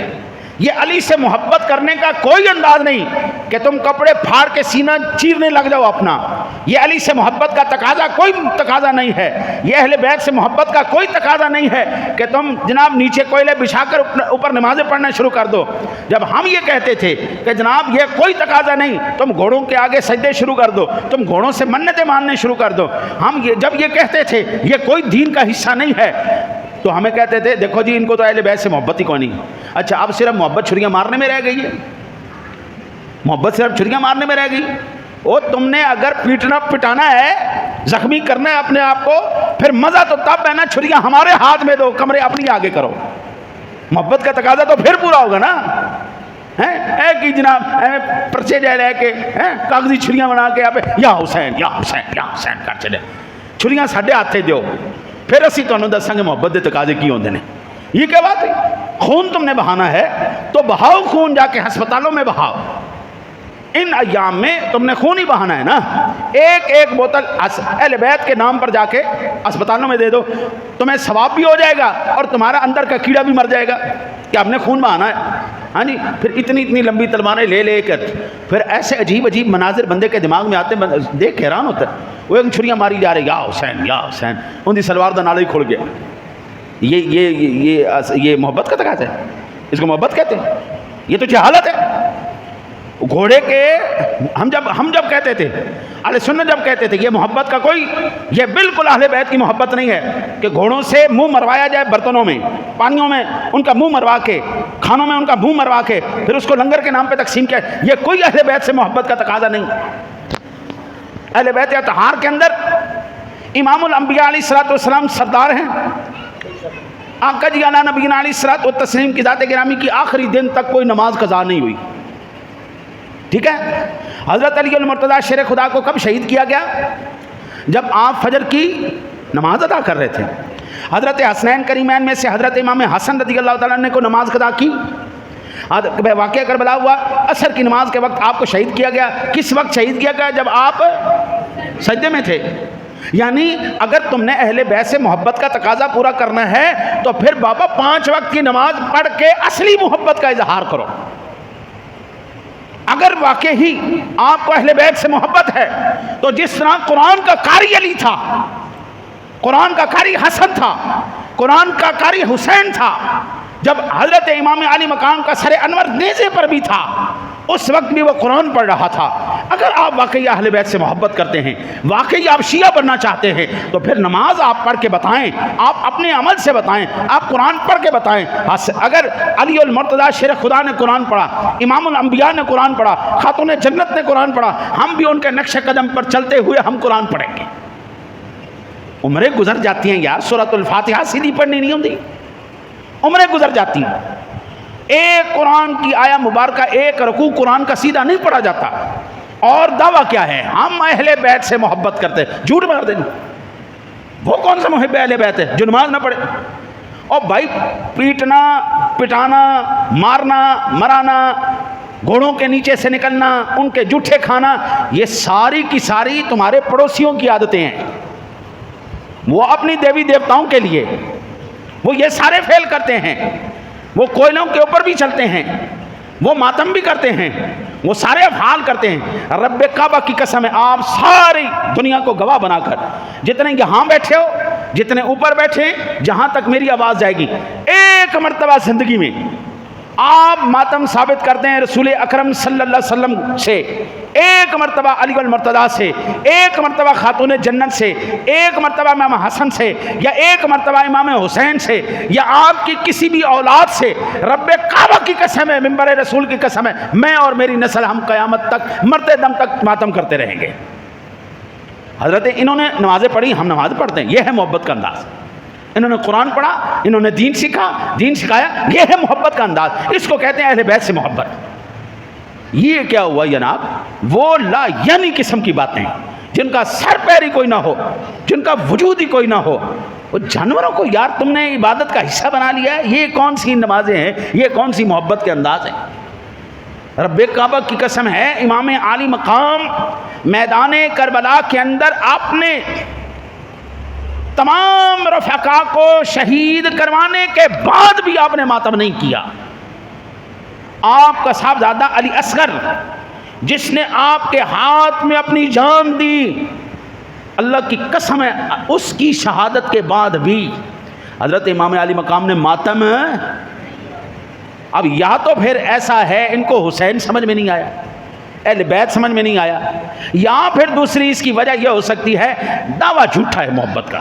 یہ علی سے محبت کرنے کا کوئی انداز نہیں کہ تم کپڑے پھاڑ کے سینہ چیرنے لگ جاؤ اپنا، یہ علی سے محبت کا تقاضا کوئی تقاضا نہیں ہے. یہ اہل بیت سے محبت کا کوئی تقاضا نہیں ہے کہ تم جناب نیچے کوئلے بچھا کر اوپر نمازیں پڑھنا شروع کر دو. جب ہم یہ کہتے تھے کہ جناب یہ کوئی تقاضا نہیں، تم گھوڑوں کے آگے سجدے شروع کر دو، تم گھوڑوں سے منتیں ماننے شروع کر دو، ہم جب یہ کہتے تھے یہ کوئی دین کا حصہ نہیں ہے تو ہمیں کہتے تھے دیکھو جی ان کو تو اہل بیت سے محبت ہی کوئی نہیں. اچھا اب صرف محبت چھریاں مارنے میں رہ گئی ہے؟ محبت صرف چھریاں مارنے میں رہ گئی؟ وہ تم نے اگر پیٹنا پٹانا ہے، زخمی کرنا ہے اپنے آپ کو، پھر مزہ تو تب ہے نا چھریاں ہمارے ہاتھ میں دو، کمرے اپنی آگے کرو. محبت کا تقاضا تو پھر پورا ہوگا نا. ایک ہی جناب پرچے جائے رہ کے کاغذی چھریاں بنا کے آپ یا حسین یا حسین یا حسین کر چلے. چھریاں ساڈے ہاتھ دیو پھر اسی تمہیں دساں گے محبت کے تقاضے کی ہوندے نے. یہ کیا بات ہے؟ خون تم نے بہانا ہے تو بہاؤ خون، جا کے ہسپتالوں میں بہاؤ. ان ایام میں تم نے خون ہی بہانا ہے نا. ایک ایک بوتل اہل بیت کے نام پر جا کے اسپتالوں میں دے دو، تمہیں ثواب بھی ہو جائے گا اور تمہارا اندر کا کیڑا بھی مر جائے گا کہ ہم نے خون بہانا ہے. ہاں جی. پھر اتنی اتنی لمبی تلواریں لے لے کر پھر ایسے عجیب عجیب مناظر بندے کے دماغ میں آتے ہیں، دیکھ کے حیران ہوتا ہے. وہ ایک چھریاں ماری جا رہی، یا حسین یا حسین، ان کی سلوار دا نالا ہی کھل گیا. یہ محبت کا تقاضا ہے؟ اس کو محبت کہتے ہیں؟ یہ تو جہالت ہے. گھوڑے کے ہم جب کہتے تھے، اہل سنت جب کہتے تھے یہ محبت کا کوئی، یہ بالکل اہل بیت کی محبت نہیں ہے کہ گھوڑوں سے منہ مروایا جائے، برتنوں میں پانیوں میں ان کا منہ مروا کے، کھانوں میں ان کا منہ مروا کے پھر اس کو لنگر کے نام پہ تقسیم کیا. یہ کوئی اہل بیت سے محبت کا تقاضا نہیں. اہل بیت اطہار کے اندر امام الانبیاء علیہ الصلوۃ والسلام سردار ہیں. آقا جی علی نبینا علیہ الصلوۃ والتسلیم کی ذات گرامی کی آخری دن تک کوئی نماز قضا نہیں ہوئی. ٹھیک ہے. حضرت علی المرتضیٰ شیر خدا کو کب شہید کیا گیا؟ جب آپ فجر کی نماز ادا کر رہے تھے. حضرت حسنین کریمین میں سے حضرت امام حسن رضی اللہ تعالیٰ نے کو نماز قضا کی. واقعہ کربلا ہوا، عصر کی نماز کے وقت آپ کو شہید کیا گیا. کس وقت شہید کیا گیا؟ جب آپ سجدے میں تھے. یعنی اگر تم نے اہل بیت سے محبت کا تقاضا پورا کرنا ہے تو پھر بابا 5 وقت کی نماز پڑھ کے اصلی محبت کا اظہار کرو. اگر واقعی آپ کو اہل بیت سے محبت ہے تو جس طرح قرآن کا قاری علی تھا، قرآن کا قاری حسن تھا، قرآن کا قاری حسین تھا، جب حضرت امام علی مقام کا سر انور نیزے پر بھی تھا اس وقت بھی وہ قرآن پڑھ رہا تھا. اگر آپ واقعی اہل بیت سے محبت کرتے ہیں، واقعی آپ شیعہ بننا چاہتے ہیں، تو پھر نماز آپ پڑھ کے بتائیں، آپ اپنے عمل سے بتائیں، آپ قرآن پڑھ کے بتائیں. اگر علی المرتضیٰ شیر خدا نے قرآن پڑھا، امام الانبیاء نے قرآن پڑھا، خاتون جنت نے قرآن پڑھا، ہم بھی ان کے نقش قدم پر چلتے ہوئے ہم قرآن پڑھیں گے. عمریں گزر جاتی ہیں یار، سورۃ الفاتحہ سیدھی پڑھنی نہیں ہوتی، عمریں گزر جاتی ہیں. ایک قرآن کی آیا مبارکہ، ایک رکوع قرآن کا سیدھا نہیں پڑھا جاتا. اور دعویٰ کیا ہے؟ ہم اہل بیت سے محبت کرتے. جھوٹ مار دیں. وہ کون سا محب اہل بیت ہے جو نماز نہ پڑھے؟ اور بھائی پیٹنا، پٹانا، مارنا، مرانا، گھوڑوں کے نیچے سے نکلنا، ان کے جوٹھے کھانا، یہ ساری کی ساری تمہارے پڑوسیوں کی عادتیں ہیں. وہ اپنی دیوی دیوتاؤں کے لیے وہ یہ سارے فعل کرتے ہیں. وہ کوئلوں کے اوپر بھی چلتے ہیں، وہ ماتم بھی کرتے ہیں، وہ سارے افعال کرتے ہیں. رب کعبہ کی قسم ہے، آپ ساری دنیا کو گواہ بنا کر، جتنے یہاں بیٹھے ہو، جتنے اوپر بیٹھے ہیں، جہاں تک میری آواز جائے گی، ایک مرتبہ زندگی میں آپ ماتم ثابت کرتے ہیں رسول اکرم صلی اللہ علیہ وسلم سے، ایک مرتبہ علی المرتضیٰ سے، ایک مرتبہ خاتون جنت سے، ایک مرتبہ امام حسن سے، یا ایک مرتبہ امام حسین سے، یا آپ کی کسی بھی اولاد سے، رب کعبہ کی قسم ہے، منبر رسول کی قسم ہے، میں اور میری نسل ہم قیامت تک، مرتے دم تک ماتم کرتے رہیں گے. حضرت انہوں نے نمازیں پڑھی، ہم نماز پڑھتے ہیں. یہ ہے محبت کا انداز. انہوں نے قرآن پڑھا، انہوں نے دین سیکھا، دین سکھایا. یہ ہے محبت کا انداز. اس کو کہتے ہیں اہل بیت سے محبت. یہ کیا ہوا جناب؟ وہ لا یعنی قسم کی باتیں جن کا سر پیر ہی کوئی نہ ہو، جن کا وجود ہی کوئی نہ ہو. وہ جانوروں کو یار تم نے عبادت کا حصہ بنا لیا ہے. یہ کون سی نمازیں ہیں؟ یہ کون سی محبت کے انداز ہیں؟ رب کعبہ کی قسم ہے، امام عالی مقام میدان کربلا کے اندر آپ نے تمام رفقا کو شہید کروانے کے بعد بھی آپ نے ماتم نہیں کیا. آپ کا صاحبزادہ علی اصغر، جس نے آپ کے ہاتھ میں اپنی جان دی، اللہ کی قسم ہے اس کی شہادت کے بعد بھی حضرت امام علی مقام نے ماتم. اب یا تو پھر ایسا ہے ان کو حسین سمجھ میں نہیں آیا، اہل بیت سمجھ میں نہیں آیا، یا پھر دوسری اس کی وجہ یہ ہو سکتی ہے دعویٰ جھوٹا ہے محبت کا.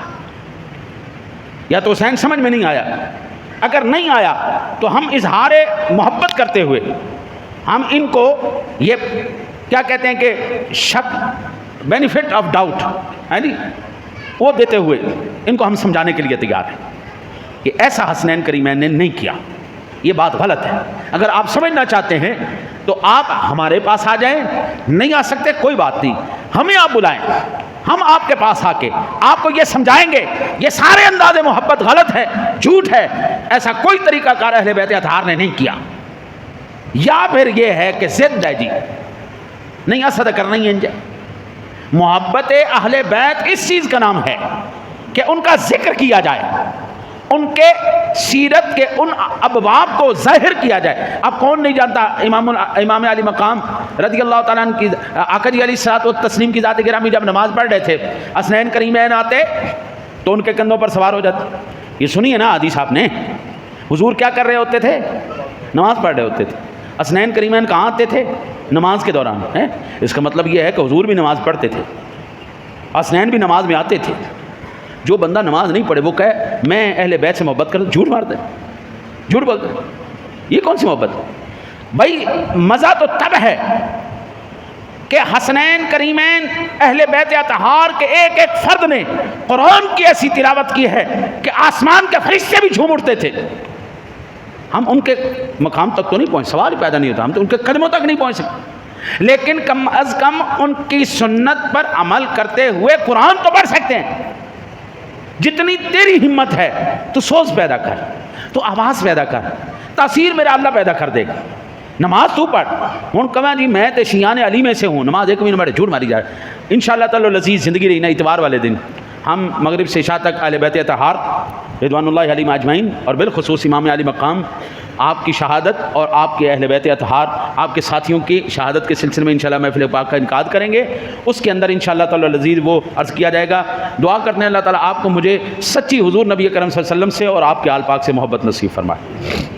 یا تو حسین سمجھ میں نہیں آیا. اگر نہیں آیا تو ہم اظہار محبت کرتے ہوئے ہم ان کو یہ کیا کہتے ہیں کہ شک، بینیفٹ آف ڈاؤٹ ہے نہیں، وہ دیتے ہوئے ان کو ہم سمجھانے کے لیے تیار ہیں کہ ایسا حسنین کریمین نے نہیں کیا. یہ بات غلط ہے. اگر آپ سمجھنا چاہتے ہیں تو آپ ہمارے پاس آ جائیں. نہیں آ سکتے کوئی بات نہیں، ہمیں آپ بلائیں، ہم آپ کے پاس آ کے آپ کو یہ سمجھائیں گے یہ سارے انداز محبت غلط ہے، جھوٹ ہے، ایسا کوئی طریقہ کار اہل بیت اطہار نے نہیں کیا. یا پھر یہ ہے کہ ضد ہے جی، نہیں اسد کرنا ہی انجے. محبت اہل بیت اس چیز کا نام ہے کہ ان کا ذکر کیا جائے، ان کے سیرت کے ان ابواب کو ظاہر کیا جائے. اب کون نہیں جانتا امام علی مقام رضی اللہ تعالیٰ عنہ کی، آقا جی علیہ الصلوۃ والتسلیم کی ذات گرامی جب نماز پڑھ رہے تھے، حسنین کریمین آتے تو ان کے کندھوں پر سوار ہو جاتے. یہ سنیے نا حدیث آپ نے، حضور کیا کر رہے ہوتے تھے؟ نماز پڑھ رہے ہوتے تھے. حسنین کریمین کہاں آتے تھے؟ نماز کے دوران. اس کا مطلب یہ ہے کہ حضور بھی نماز پڑھتے تھے، حسنین بھی نماز میں آتے تھے. جو بندہ نماز نہیں پڑھے وہ کہے میں اہل بیت سے محبت کرتا، جھوٹ مارتا ہے، جھوٹ بولتا ہے. یہ کون سی محبت ہے بھائی؟ مزہ تو تب ہے کہ حسنین کریمین اہل بیت اطہار کے ایک ایک فرد نے قرآن کی ایسی تلاوت کی ہے کہ آسمان کے فرشتے بھی جھوم اٹھتے تھے. ہم ان کے مقام تک تو نہیں پہنچ، سوال پیدا نہیں ہوتا، ہم تو ان کے قدموں تک نہیں پہنچ سکتے، لیکن کم از کم ان کی سنت پر عمل کرتے ہوئے قرآن تو پڑھ سکتے ہیں. جتنی تیری ہمت ہے تو سوز پیدا کر، تو آواز پیدا کر، تاثیر میرا اللہ پیدا کر دے گا. نماز تو پڑھ ہوں کہاں جی میں تے شیعان علی میں سے ہوں, نماز ایک بھی نمبر جھوٹ ماری جائے. انشاءاللہ تعالی لذیذ زندگی رہی نا. اتوار والے دن ہم مغرب سے عشاء تک اہل بیت اطہار رضوان اللہ علیہم اجمعین اور بالخصوص امام علی مقام آپ کی شہادت اور آپ کے اہل بیت اطہار آپ کے ساتھیوں کی شہادت کے سلسلے میں انشاءاللہ محفل پاک کا انعقاد کریں گے. اس کے اندر انشاءاللہ تعالی لذیذ وہ عرض کیا جائے گا. دعا کرتے ہیں اللہ تعالیٰ آپ کو مجھے سچی حضور نبی کرم صلی اللہ علیہ وسلم سے اور آپ کے آل پاک سے محبت نصیب فرمائے.